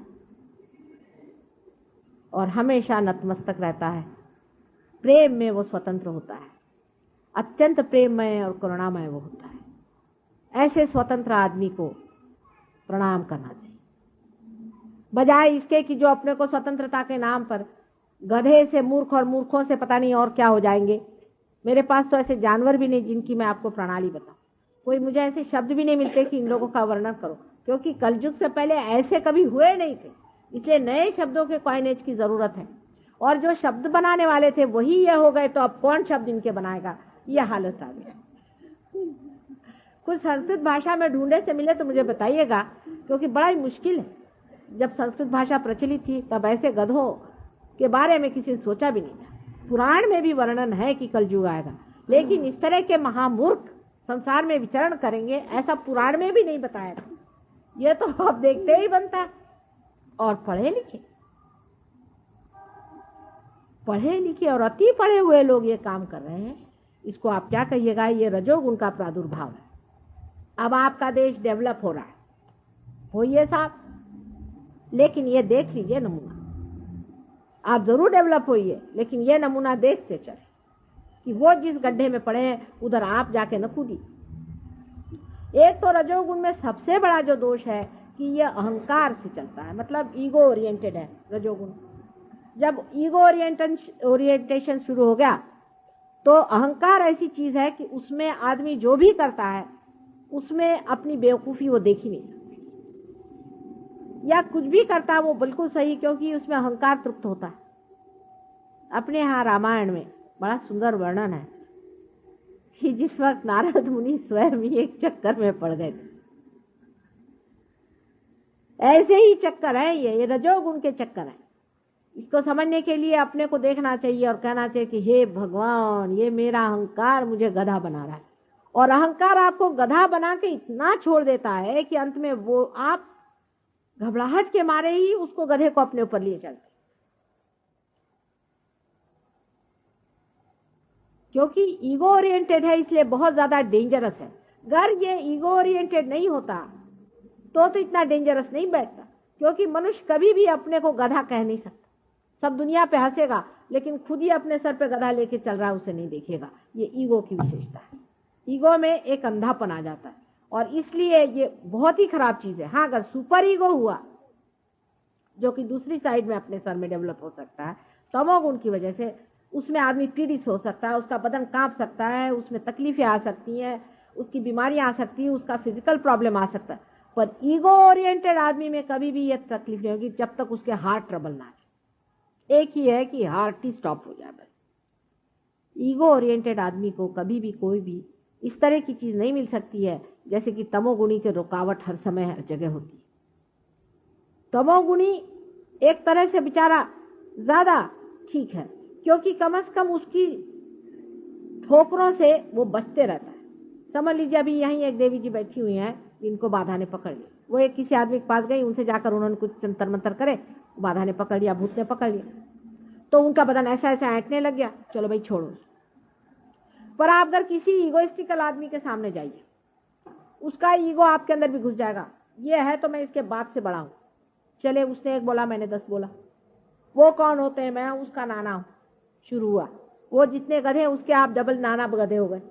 Speaker 3: और हमेशा नतमस्तक रहता है। प्रेम में वो स्वतंत्र होता है, अत्यंत प्रेममय और करुणामय वो होता है। ऐसे स्वतंत्र आदमी को प्रणाम करना चाहिए। बजाय इसके कि जो अपने को स्वतंत्रता के नाम पर गधे से मूर्ख और मूर्खों से पता नहीं और क्या हो जाएंगे। मेरे पास तो ऐसे जानवर भी नहीं जिनकी मैं आपको प्रणाली बताऊं। कोई मुझे ऐसे शब्द भी नहीं मिलते कि इन लोगों का वर्णन करो, क्योंकि कलयुग से पहले ऐसे कभी हुए नहीं थे। इसलिए नए शब्दों के कॉइनेज की जरूरत है। और जो शब्द बनाने वाले थे वही ये हो गए, तो अब कौन शब्द इनके बनाएगा, ये हालत आ गई। कुछ संस्कृत भाषा में ढूंढे से मिले तो मुझे बताइएगा, क्योंकि बड़ा ही मुश्किल है। जब संस्कृत भाषा प्रचलित थी तब ऐसे गधों के बारे में किसी ने सोचा भी नहीं था। पुराण में भी वर्णन है कि कलयुग आएगा, लेकिन इस तरह के महामूर्ख संसार में विचरण करेंगे ऐसा पुराण में भी नहीं बताया था। ये तो आप देखते ही बनता है। और पढ़े लिखे और अति पढ़े हुए लोग ये काम कर रहे हैं, इसको आप क्या कहिएगा? ये रजोगुण का प्रादुर्भाव है। अब आपका देश डेवलप हो रहा है, होइए साहब, लेकिन ये देख लीजिए नमूना। आप जरूर डेवलप होइए, लेकिन ये नमूना देखते चले कि वो जिस गड्ढे में पड़े हैं उधर आप जाके न कूदी। एक तो रजोगुण में सबसे बड़ा जो दोष है कि ये अहंकार से चलता है, मतलब ईगो ओरिएंटेड है रजोगुण। जब ईगो ओरिएंटेशन शुरू हो गया तो अहंकार ऐसी चीज है कि उसमें आदमी जो भी करता है उसमें अपनी बेवकूफी वो देख ही नहीं सकती, या कुछ भी करता है वो बिल्कुल सही, क्योंकि उसमें अहंकार तृप्त होता है। अपने यहाँ रामायण में बड़ा सुंदर वर्णन है कि जिस वक्त नारद मुनि स्वयं ही एक चक्कर में पड़ गए थे, ऐसे ही चक्कर है ये रजोगुण के चक्कर है। इसको समझने के लिए अपने को देखना चाहिए और कहना चाहिए कि हे भगवान, ये मेरा अहंकार मुझे गधा बना रहा है। और अहंकार आपको गधा बना के इतना छोड़ देता है कि अंत में वो आप घबराहट के मारे ही उसको गधे को अपने ऊपर लिए चलते, क्योंकि ईगो ओरिएंटेड है, इसलिए बहुत ज्यादा डेंजरस है। अगर ये ईगो ओरिएंटेड नहीं होता तो इतना डेंजरस नहीं बैठता, क्योंकि मनुष्य कभी भी अपने को गधा कह नहीं सकता। सब दुनिया पे हंसेगा, लेकिन खुद ही अपने सर पे गधा लेके चल रहा है उसे नहीं देखेगा। ये ईगो की विशेषता है। ईगो में एक अंधापन आ जाता है, और इसलिए ये बहुत ही खराब चीज है। हाँ, अगर सुपर ईगो हुआ, जो कि दूसरी साइड में अपने सर में डेवलप हो सकता है, तमोगुण की वजह से उसमें आदमी पीड़ित हो सकता है, उसका बदन कांप सकता है, उसमें तकलीफें आ सकती हैं, उसकी बीमारियां आ सकती है, उसका फिजिकल प्रॉब्लम आ सकता है। पर ईगो ओरिएंटेड आदमी में कभी भी ये तकलीफ नहीं होगी जब तक उसके हार्ट ट्रबल ना आए। एक ही है कि हार्ट ही स्टॉप हो जाए बस। ईगो ओरिएंटेड आदमी को कभी भी कोई भी इस तरह की चीज नहीं मिल सकती है जैसे कि तमोगुणी के रुकावट हर समय हर जगह होती है। तमोगुणी एक तरह से बेचारा ज्यादा ठीक है, क्योंकि कम से कम उसकी ठोकरों से वो बचते रहता है। समझ लीजिए अभी यहीं एक देवी जी बैठी हुई हैं, इनको बाधा ने पकड़ लिया। वो एक किसी आदमी के पास गई, उनसे जाकर उन्होंने कुछ जंतर मंतर करे, बाधा ने पकड़ लिया, भूत ने पकड़ लिया, तो उनका बदन ऐसा ऐसा ऐंठने लग गया। चलो भाई छोड़ो। पर आप अगर किसी ईगोइस्टिकल आदमी के सामने जाइए, उसका ईगो आपके अंदर भी घुस जाएगा। ये है तो मैं इसके बाप से बड़ा हूं, चले उसने एक बोला मैंने 10 बोला, वो कौन होते हैं, मैं उसका नाना हूं। शुरू हुआ। वो जितने गधे उसके आप डबल नाना गधे हो गए।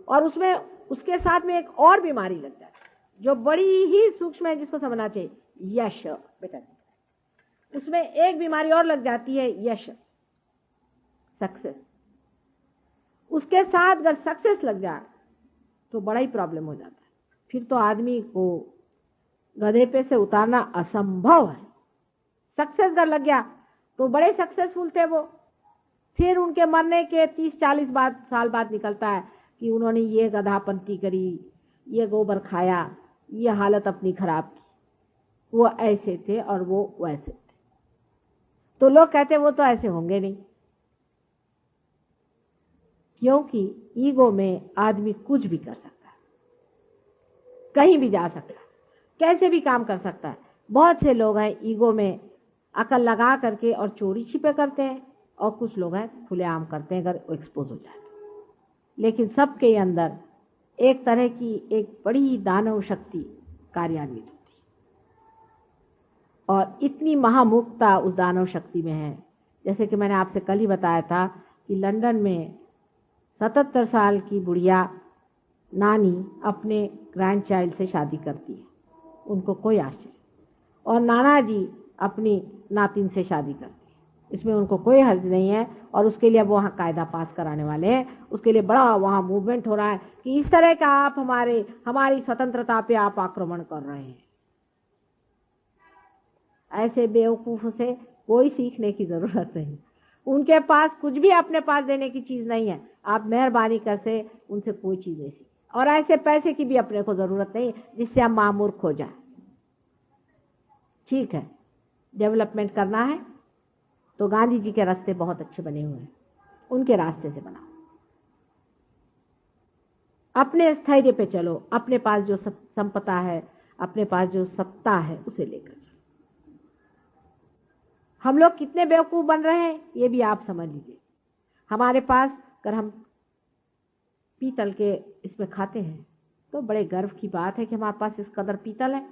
Speaker 3: और उसमें उसके साथ में एक और बीमारी लग जाती है जो बड़ी ही सूक्ष्म है, जिसको समझना चाहिए। यश बेटा, उसमें एक बीमारी और लग जाती है, यश, सक्सेस। उसके साथ अगर सक्सेस लग जाए तो बड़ा ही प्रॉब्लम हो जाता है। फिर तो आदमी को गधे पे से उतारना असंभव है। सक्सेस अगर लग गया तो बड़े सक्सेसफुल थे वो, फिर उनके मरने के 30-40 साल बाद निकलता है कि उन्होंने ये गधापंती करी, ये गोबर खाया, ये हालत अपनी खराब की, वो ऐसे थे और वो वैसे थे। तो लोग कहते वो तो ऐसे होंगे नहीं, क्योंकि ईगो में आदमी कुछ भी कर सकता है, कहीं भी जा सकता है, कैसे भी काम कर सकता है। बहुत से लोग हैं ईगो में अकल लगा करके और चोरी छिपे करते हैं, और कुछ लोग हैं खुलेआम करते हैं अगर वो एक्सपोज हो जाए। लेकिन सबके अंदर एक तरह की एक बड़ी दानव शक्ति कार्यान्वित होती है, और इतनी महामुक्ता उस दानव शक्ति में है। जैसे कि मैंने आपसे कल ही बताया था कि लंदन में 77 साल की बुढ़िया नानी अपने ग्रैंड चाइल्ड से शादी करती है, उनको कोई आश्चर्य। और नाना जी अपनी नातिन से शादी करते हैं, इसमें उनको कोई हर्ज नहीं है। और उसके लिए वो वहाँ कायदा पास कराने वाले हैं, उसके लिए बड़ा वहाँ मूवमेंट हो रहा है कि इस तरह का आप हमारी स्वतंत्रता पे आप आक्रमण कर रहे हैं। ऐसे बेवकूफ से कोई सीखने की जरूरत नहीं, उनके पास कुछ भी अपने पास देने की चीज नहीं है। आप मेहरबानी कर से उनसे कोई चीज नहीं सीख, और ऐसे पैसे की भी अपने को जरूरत नहीं जिससे हम मामूर्ख हो जाए। ठीक है, डेवलपमेंट करना है तो गांधी जी के रास्ते बहुत अच्छे बने हुए हैं, उनके रास्ते से बनाओ। अपने स्थैर्य पे चलो, अपने पास जो संपदा है, अपने पास जो सत्ता है उसे लेकर चलो। हम लोग कितने बेवकूफ बन रहे हैं ये भी आप समझ लीजिए। हमारे पास अगर हम पीतल के इसमें खाते हैं तो बड़े गर्व की बात है कि हमारे पास इस कदर पीतल है,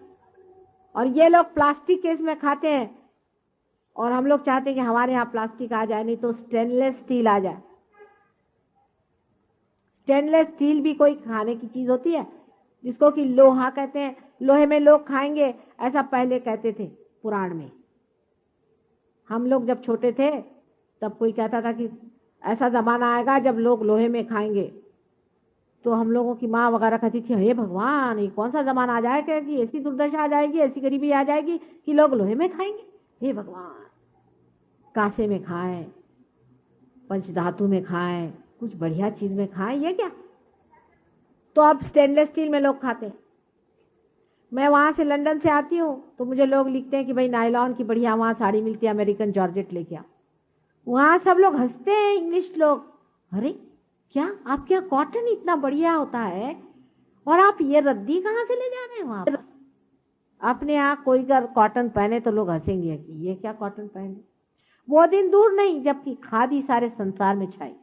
Speaker 3: और ये लोग प्लास्टिक के इसमें खाते हैं। और हम लोग चाहते हैं कि हमारे यहाँ प्लास्टिक आ जाए, नहीं तो स्टेनलेस स्टील आ जाए। स्टेनलेस स्टील भी कोई खाने की चीज होती है, जिसको कि लोहा कहते हैं। लोहे में लोग खाएंगे, ऐसा पहले कहते थे पुराण में। हम लोग जब छोटे थे तब कोई कहता था कि ऐसा जमाना आएगा जब लोग लोहे में खाएंगे, तो हम लोगों की माँ वगैरह कहती थी, हे भगवान, ये कौन सा जमाना आ जाएगा कि ऐसी दुर्दशा आ जाएगी, ऐसी गरीबी आ जाएगी कि लोग लोहे में खाएंगे। हे भगवान, कांसे में खाएं, पंचधातु में खाएं, कुछ बढ़िया चीज में खाएं, ये क्या। तो अब स्टेनलेस स्टील में लोग खाते हैं। मैं वहां से लंदन से आती हूँ तो मुझे लोग लिखते हैं कि भाई नायलॉन की बढ़िया वहां साड़ी मिलती है, अमेरिकन जॉर्जेट लेके आओ। वहां सब लोग हंसते हैं, इंग्लिश लोग, अरे क्या आपके यहाँ कॉटन इतना बढ़िया होता है और आप ये रद्दी कहाँ से ले जा रहे हैं वहां पर। अपने यहाँ कोई अगर कॉटन पहने तो लोग हंसेंगे कि ये क्या कॉटन पहने। वो दिन दूर नहीं जबकि खादी सारे संसार में छाई,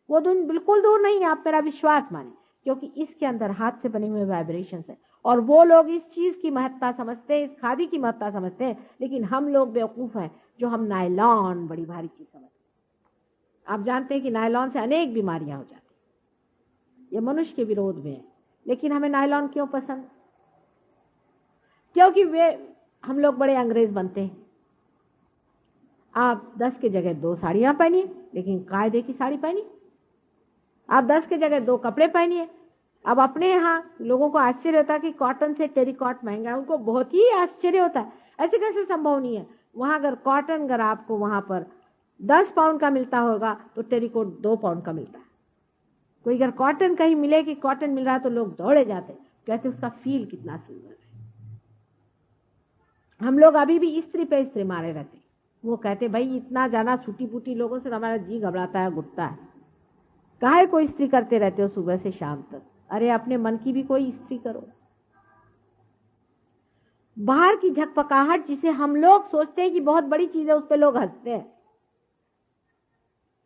Speaker 3: वो दिन बिल्कुल दूर नहीं है, आप मेरा विश्वास माने, क्योंकि इसके अंदर हाथ से बने हुए वाइब्रेशंस है। और वो लोग इस चीज की महत्ता समझते हैं, इस खादी की महत्ता समझते हैं, लेकिन हम लोग बेवकूफ हैं जो हम नायलॉन बड़ी भारी चीज समझते हैं। आप जानते हैं कि नायलॉन से अनेक बीमारियां हो जाती हैं, ये मनुष्य के विरोध में है। लेकिन हमें नायलॉन क्यों पसंद? क्योंकि वे हम लोग बड़े अंग्रेज बनते हैं। आप 10 के जगह 2 साड़ियां पहनिए, लेकिन कायदे की साड़ी पहनिए। आप 10 के जगह 2 कपड़े पहनिए। अब अपने यहाँ लोगों को आश्चर्य होता है कि कॉटन से टेरिकॉट महंगा है, उनको बहुत ही आश्चर्य होता है, ऐसे कैसे संभव नहीं है। वहां अगर कॉटन अगर आपको वहां पर 10 पाउंड का मिलता होगा तो टेरिकॉट 2 पाउंड का मिलता है। कोई अगर कॉटन कहीं मिले कि कॉटन मिल रहा है तो लोग दौड़े जाते, कहते उसका फील कितना सुंदर है। हम लोग अभी भी स्त्री पे स्त्री मारे रहते, वो कहते भाई इतना जाना छूटी फूटी लोगों से हमारा जी घबराता है, घुटता है, काहे कोई स्त्री करते रहते हो सुबह से शाम तक। अरे अपने मन की भी कोई स्त्री करो। बाहर की झकपकाहट जिसे हम लोग सोचते हैं कि बहुत बड़ी चीज है, उस पर लोग हंसते हैं।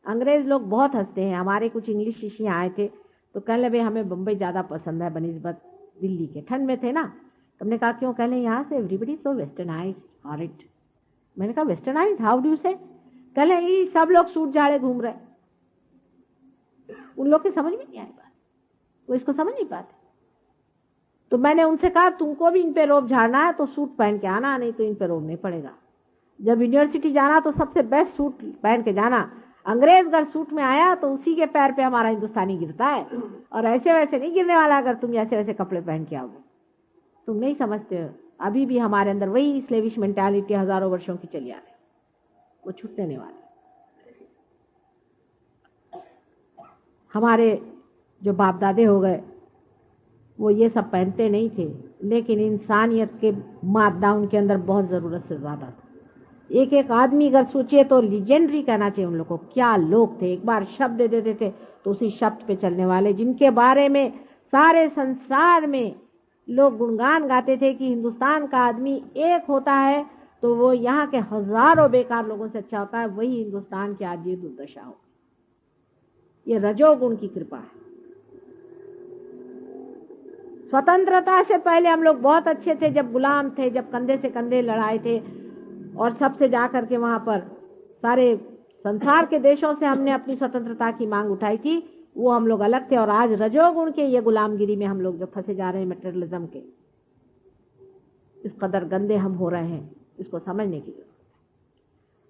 Speaker 3: अंग्रेज लोग बहुत हंसते हैं। हमारे कुछ इंग्लिश शिष्य आए थे तो कहने लगे हमें बम्बई ज्यादा पसंद है बनिस्बत दिल्ली के। ठंड में थे ना, तुमने कहा क्यों? कहले यहाँ से everybody so westernised for it. मैंने कहा वेस्टर्नाइज्ड, हाउ डू से? कहले ये सब लोग सूट झाड़े घूम रहे। उन लोग के समझ में नहीं आई बात, वो इसको समझ नहीं पाते। तो मैंने उनसे कहा तुमको भी इन पे रोब झाड़ना है तो सूट पहन के आना, नहीं तो इन पे रोब नहीं पड़ेगा। जब यूनिवर्सिटी जाना तो सबसे बेस्ट सूट पहन के जाना। अंग्रेज अगर सूट में आया तो उसी के पैर पे हमारा हिंदुस्तानी गिरता है, और ऐसे वैसे नहीं गिरने वाला अगर तुम ऐसे वैसे कपड़े पहन के आओगे। तुम नहीं समझते हो, अभी भी हमारे अंदर वही स्लेविश मेंटालिटी हजारों वर्षों की चली आ रही, वो छूटने नहीं वाली। हमारे जो बाप दादे हो गए वो ये सब पहनते नहीं थे, लेकिन इंसानियत के मादा उनके अंदर बहुत जरूरत से ज्यादा था। एक एक आदमी अगर सोचे तो लीजेंडरी कहना चाहिए उन लोगों को। क्या लोग थे, एक बार शब्द दे देते थे तो उसी शब्द पे चलने वाले, जिनके बारे में सारे संसार में लोग गुणगान गाते थे कि हिंदुस्तान का आदमी एक होता है तो वो यहाँ के हजारों बेकार लोगों से अच्छा होता है। वही हिंदुस्तान की आज ये दुर्दशा हो। ये रजोगुण की कृपा है। स्वतंत्रता से पहले हम लोग बहुत अच्छे थे, जब गुलाम थे, जब कंधे से कंधे लड़ाए थे और सबसे जाकर के वहां पर सारे संसार के देशों से हमने अपनी स्वतंत्रता की मांग उठाई थी, वो हम लोग अलग थे। और आज रजोगुण के ये गुलामगिरी में हम लोग जो फंसे जा रहे हैं, मटेरियलिज्म के, इस कदर गंदे हम हो रहे हैं इसको समझने की जरूरत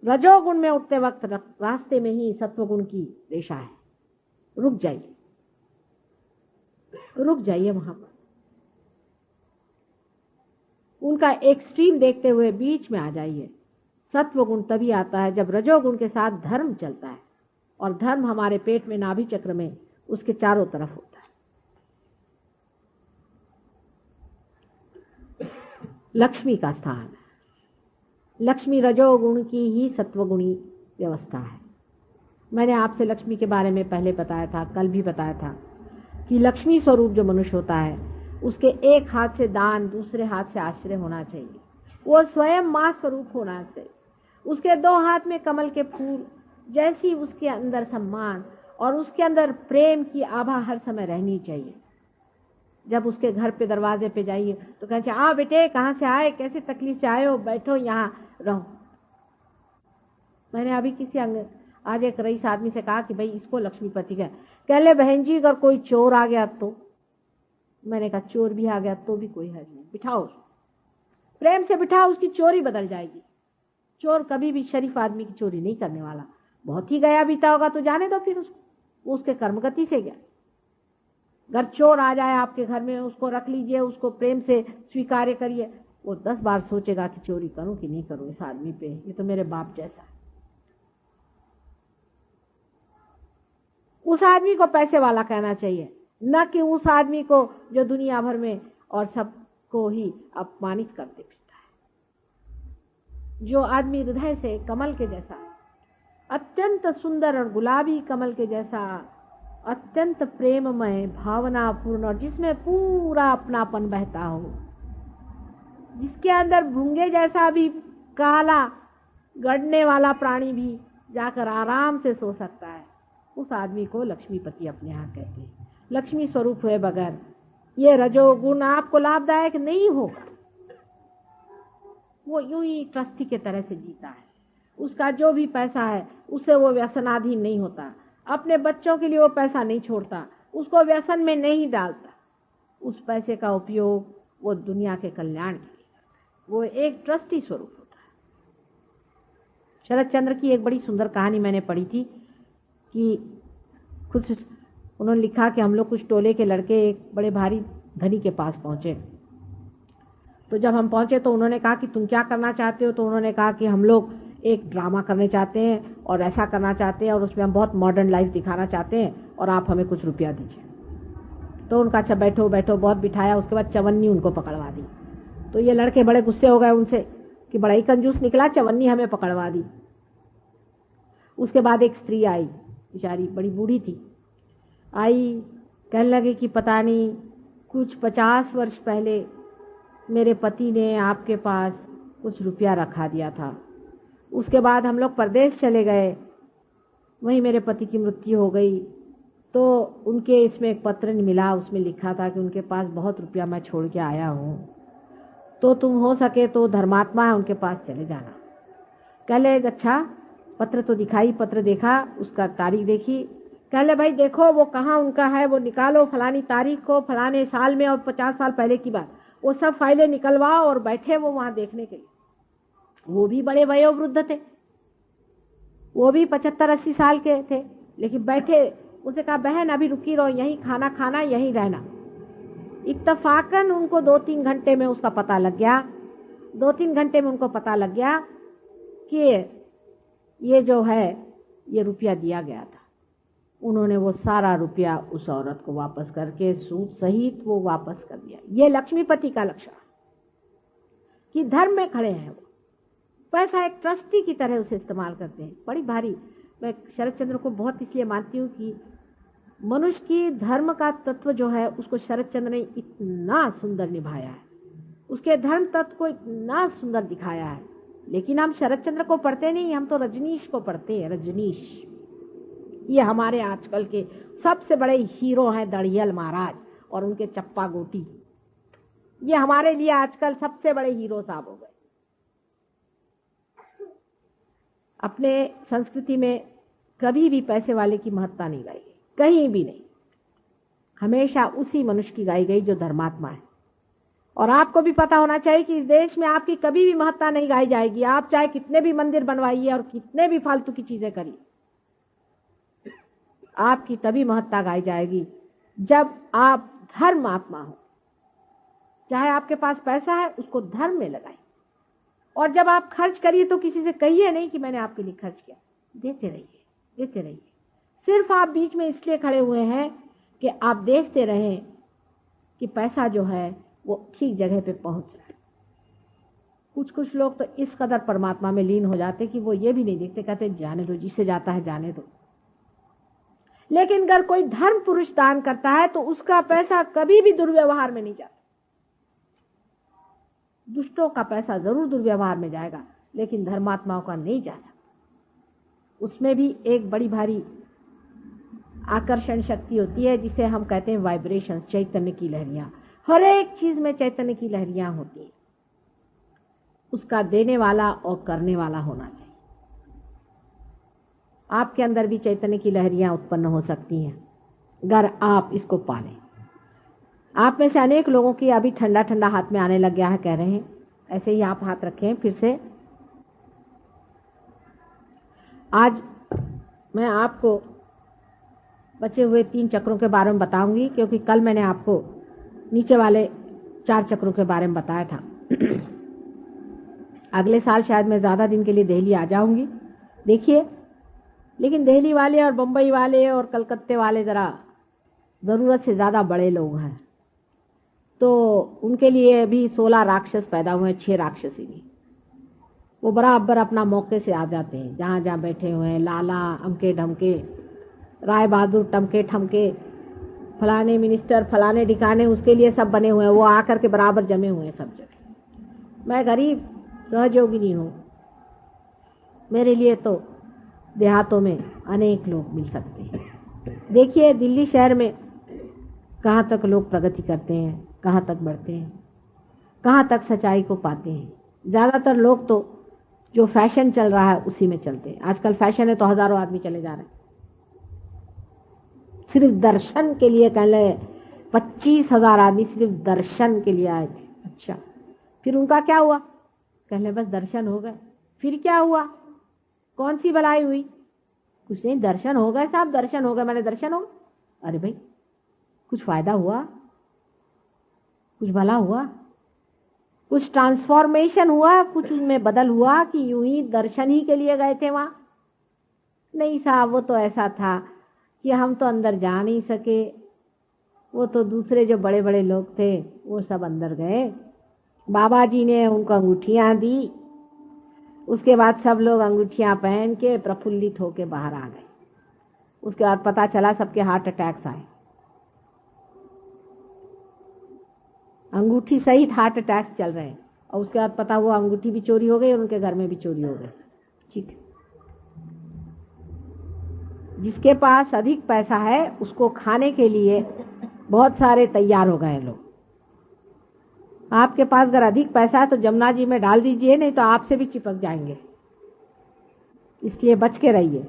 Speaker 3: है। रजोगुण में उठते वक्त रास्ते में ही सत्वगुण की रेशा है। रुक जाइए, रुक जाइए वहां पर। उनका एक्सट्रीम देखते हुए बीच में आ जाइए। सत्वगुण तभी आता है जब रजोगुण के साथ धर्म चलता है, और धर्म हमारे पेट में, नाभि चक्र में, उसके चारों तरफ होता है। लक्ष्मी का स्थान है। लक्ष्मी रजोगुण की ही सत्वगुणी व्यवस्था है। मैंने आपसे लक्ष्मी के बारे में पहले बताया था, कल भी बताया था कि लक्ष्मी स्वरूप जो मनुष्य होता है उसके एक हाथ से दान, दूसरे हाथ से आश्रय होना चाहिए। वो स्वयं मां स्वरूप होना चाहिए। उसके दो हाथ में कमल के फूल जैसी उसके अंदर सम्मान और उसके अंदर प्रेम की आभा हर समय रहनी चाहिए। जब उसके घर पे दरवाजे पे जाइए तो कहते आओ बेटे, कहाँ से आए, कैसे तकलीफ से आए हो, बैठो यहाँ रहो। मैंने अभी आज एक रईस आदमी से कहा कि भाई इसको लक्ष्मीपति का, कह ले बहन जी अगर कोई चोर आ गया तो। मैंने कहा चोर भी आ गया तो भी कोई हर्ज नहीं, बिठाओ, प्रेम से बिठाओ, उसकी चोरी बदल जाएगी। चोर कभी भी शरीफ आदमी की चोरी नहीं करने वाला। बहुत ही गया बीता होगा तो जाने दो फिर उसको, वो उसके कर्मगति से गया। अगर चोर आ जाए आपके घर में, उसको रख लीजिए, उसको प्रेम से स्वीकार करिए। वो 10 बार सोचेगा कि चोरी करूं कि नहीं करूं इस आदमी पे, ये तो मेरे बाप जैसा है। उस आदमी को पैसे वाला कहना चाहिए, न कि उस आदमी को जो दुनिया भर में और सबको ही अपमानित करते फिरता है। जो आदमी हृदय से कमल के जैसा, अत्यंत सुंदर और गुलाबी कमल के जैसा, अत्यंत प्रेममय, भावनापूर्ण, और जिसमें पूरा अपनापन बहता हो, जिसके अंदर भूंगे जैसा भी काला गड़ने वाला प्राणी भी जाकर आराम से सो सकता है, उस आदमी को लक्ष्मीपति अपने यहाँ कहते हैं। लक्ष्मी स्वरूप हुए बगैर ये रजोगुण आपको लाभदायक नहीं होगा। वो यूं ही ट्रस्टी के तरह से जीता है। उसका जो भी पैसा है उससे वो व्यसनाधीन नहीं होता। अपने बच्चों के लिए वो पैसा नहीं छोड़ता, उसको व्यसन में नहीं डालता। उस पैसे का उपयोग वो दुनिया के कल्याण के लिए करता है। वो एक ट्रस्टी स्वरूप होता है। शरद चंद्र की एक बड़ी सुंदर कहानी मैंने पढ़ी थी कि खुद उन्होंने लिखा कि हम लोग कुछ टोले के लड़के एक बड़े भारी धनी के पास पहुंचे। तो जब हम पहुंचे तो उन्होंने कहा कि तुम क्या करना चाहते हो? तो उन्होंने कहा कि हम लोग एक ड्रामा करने चाहते हैं और ऐसा करना चाहते हैं और उसमें हम बहुत मॉडर्न लाइफ दिखाना चाहते हैं और आप हमें कुछ रुपया दीजिए। तो उनका अच्छा बैठो बैठो, बहुत बिठाया। उसके बाद चवन्नी उनको पकड़वा दी। तो ये लड़के बड़े गुस्से हो गए उनसे कि बड़ा ही कंजूस निकला, चवन्नी हमें पकड़वा दी। उसके बाद एक स्त्री आई, बेचारी बड़ी बूढ़ी थी, आई, कहने लगे कि पता नहीं कुछ 50 वर्ष पहले मेरे पति ने आपके पास कुछ रुपया रखा दिया था। उसके बाद हम लोग परदेश चले गए, वहीं मेरे पति की मृत्यु हो गई। तो उनके इसमें एक पत्र मिला, उसमें लिखा था कि उनके पास बहुत रुपया मैं छोड़ के आया हूँ, तो तुम हो सके तो धर्मात्मा है उनके पास चले जाना। कह ले अच्छा, पत्र तो दिखाई, पत्र देखा, उसका तारीख देखी। कह ले भाई देखो वो कहाँ उनका है, वो निकालो फलानी तारीख को, फलाने साल में और 50 साल पहले की बात। वो सब फाइलें निकलवाओ और बैठे वो वहां देखने के लिए। वो भी बड़े वयोवृद्ध थे, वो भी 75-80 साल के थे, लेकिन बैठे। उसे कहा बहन अभी रुकी रहो, यहीं खाना खाना, यहीं रहना। इत्तफाकन उनको 2-3 घंटे में उसका पता लग गया। 2-3 घंटे में उनको पता लग गया कि ये जो है ये रुपया दिया गया था। उन्होंने वो सारा रुपया उस औरत को वापस करके सूद सहित वो वापस कर दिया। ये लक्ष्मीपति का लक्षण कि धर्म में खड़े हैं। वो पैसा एक ट्रस्टी की तरह उसे इस्तेमाल करते हैं। बड़ी भारी। मैं शरद चंद्र को बहुत इसलिए मानती हूँ कि मनुष्य की धर्म का तत्व जो है उसको शरद चंद्र ने इतना सुंदर निभाया है, उसके धर्म तत्व को इतना सुंदर दिखाया है। लेकिन हम शरद चंद्र को पढ़ते नहीं, हम तो रजनीश को पढ़ते हैं। रजनीश ये हमारे आजकल के सबसे बड़े हीरो हैं, दड़ियल महाराज और उनके चप्पा गोटी। ये हमारे लिए आजकल सबसे बड़े हीरो साहब हो गए। अपने संस्कृति में कभी भी पैसे वाले की महत्ता नहीं गाई गई, कहीं भी नहीं। हमेशा उसी मनुष्य की गाई गई जो धर्मात्मा है और आपको भी पता होना चाहिए कि इस देश में आपकी कभी भी महत्ता नहीं गाई जाएगी। आप चाहे कितने भी मंदिर बनवाइए और कितने भी फालतू की चीजें करिए, आपकी तभी महत्ता गाई जाएगी जब आप धर्म आत्मा हो। चाहे आपके पास पैसा है, उसको धर्म में लगाइए। और जब आप खर्च करिए तो किसी से कहिए नहीं कि मैंने आपके लिए खर्च किया। देते रहिए, देते रहिए। सिर्फ आप बीच में इसलिए खड़े हुए हैं कि आप देखते रहें कि पैसा जो है वो ठीक जगह पे पहुंच रहा है। कुछ लोग तो इस कदर परमात्मा में लीन हो जाते कि वो ये भी नहीं देखते, कहते जाने दो, जिससे जाता है जाने दो। लेकिन अगर कोई धर्म पुरुष दान करता है तो उसका पैसा कभी भी दुर्व्यवहार में नहीं जाता। दुष्टों का पैसा जरूर दुर्व्यवहार में जाएगा, लेकिन धर्मात्माओं का नहीं जाता। उसमें भी एक बड़ी भारी आकर्षण शक्ति होती है, जिसे हम कहते हैं वाइब्रेशन, चैतन्य की लहरियां। हर एक चीज में चैतन्य की लहरियां होती है। उसका देने वाला और करने वाला होना चाहिए। आपके अंदर भी चैतन्य की लहरियां उत्पन्न हो सकती हैं अगर आप इसको पालें। आप में से अनेक लोगों की अभी ठंडा ठंडा हाथ में आने लग गया है, कह रहे हैं। ऐसे ही आप हाथ रखें फिर से। आज मैं आपको बचे हुए 3 चक्रों के बारे में बताऊंगी, क्योंकि कल मैंने आपको नीचे वाले 4 चक्रों के बारे में बताया था। अगले साल शायद मैं ज्यादा दिन के लिए दिल्ली आ जाऊंगी, देखिए। लेकिन दिल्ली वाले और बंबई वाले और कलकत्ते वाले जरा जरूरत से ज्यादा बड़े लोग हैं, तो उनके लिए भी 16 राक्षस पैदा हुए हैं, 6 राक्षसी भी। वो बराबर अपना मौके से आ जाते हैं, जहां जहां बैठे हुए हैं। लाला अमके ढमके, राय बहादुर टमके ठमके, फलाने मिनिस्टर, फलाने ठिकाने, उसके लिए सब बने हुए हैं। वो आकर के बराबर जमे हुए हैं सब जगह। मैं गरीब सहयोगिनी हूँ, मेरे लिए तो देहातों में अनेक लोग मिल सकते हैं। देखिए दिल्ली शहर में कहाँ तक लोग प्रगति करते हैं, कहाँ तक बढ़ते हैं, कहाँ तक सच्चाई को पाते हैं। ज्यादातर लोग तो जो फैशन चल रहा है उसी में चलते हैं। आजकल फैशन है तो हजारों आदमी चले जा रहे हैं सिर्फ दर्शन के लिए। कह ले 25,000 आदमी सिर्फ दर्शन के लिए आए थे। अच्छा, फिर उनका क्या हुआ? कह ले बस दर्शन हो गए। फिर क्या हुआ? कौन सी भलाई हुई? कुछ नहीं, दर्शन हो गए साहब, दर्शन हो गए, मैंने दर्शन हो। अरे भाई, कुछ फायदा हुआ? कुछ भला हुआ? कुछ ट्रांसफॉर्मेशन हुआ? कुछ उनमें बदल हुआ कि यूं ही दर्शन ही के लिए गए थे वहां? नहीं साहब, वो तो ऐसा था कि हम तो अंदर जा नहीं सके। वो तो दूसरे जो बड़े बड़े लोग थे वो सब अंदर गए, बाबा जी ने उनको अंगूठियां दी। उसके बाद सब लोग अंगूठियां पहन के प्रफुल्लित होके बाहर आ गए। उसके बाद पता चला सबके हार्ट अटैक्स आए। अंगूठी सहित हार्ट अटैक्स चल रहे हैं। और उसके बाद पता हुआ अंगूठी भी चोरी हो गई और उनके घर में भी चोरी हो गई। ठीक है, जिसके पास अधिक पैसा है उसको खाने के लिए बहुत सारे तैयार हो गए लोग। आपके पास अगर अधिक पैसा है तो जमुना जी में डाल दीजिए, नहीं तो आपसे भी चिपक जाएंगे। इसलिए बच के रहिए।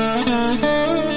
Speaker 4: Mm-hmm.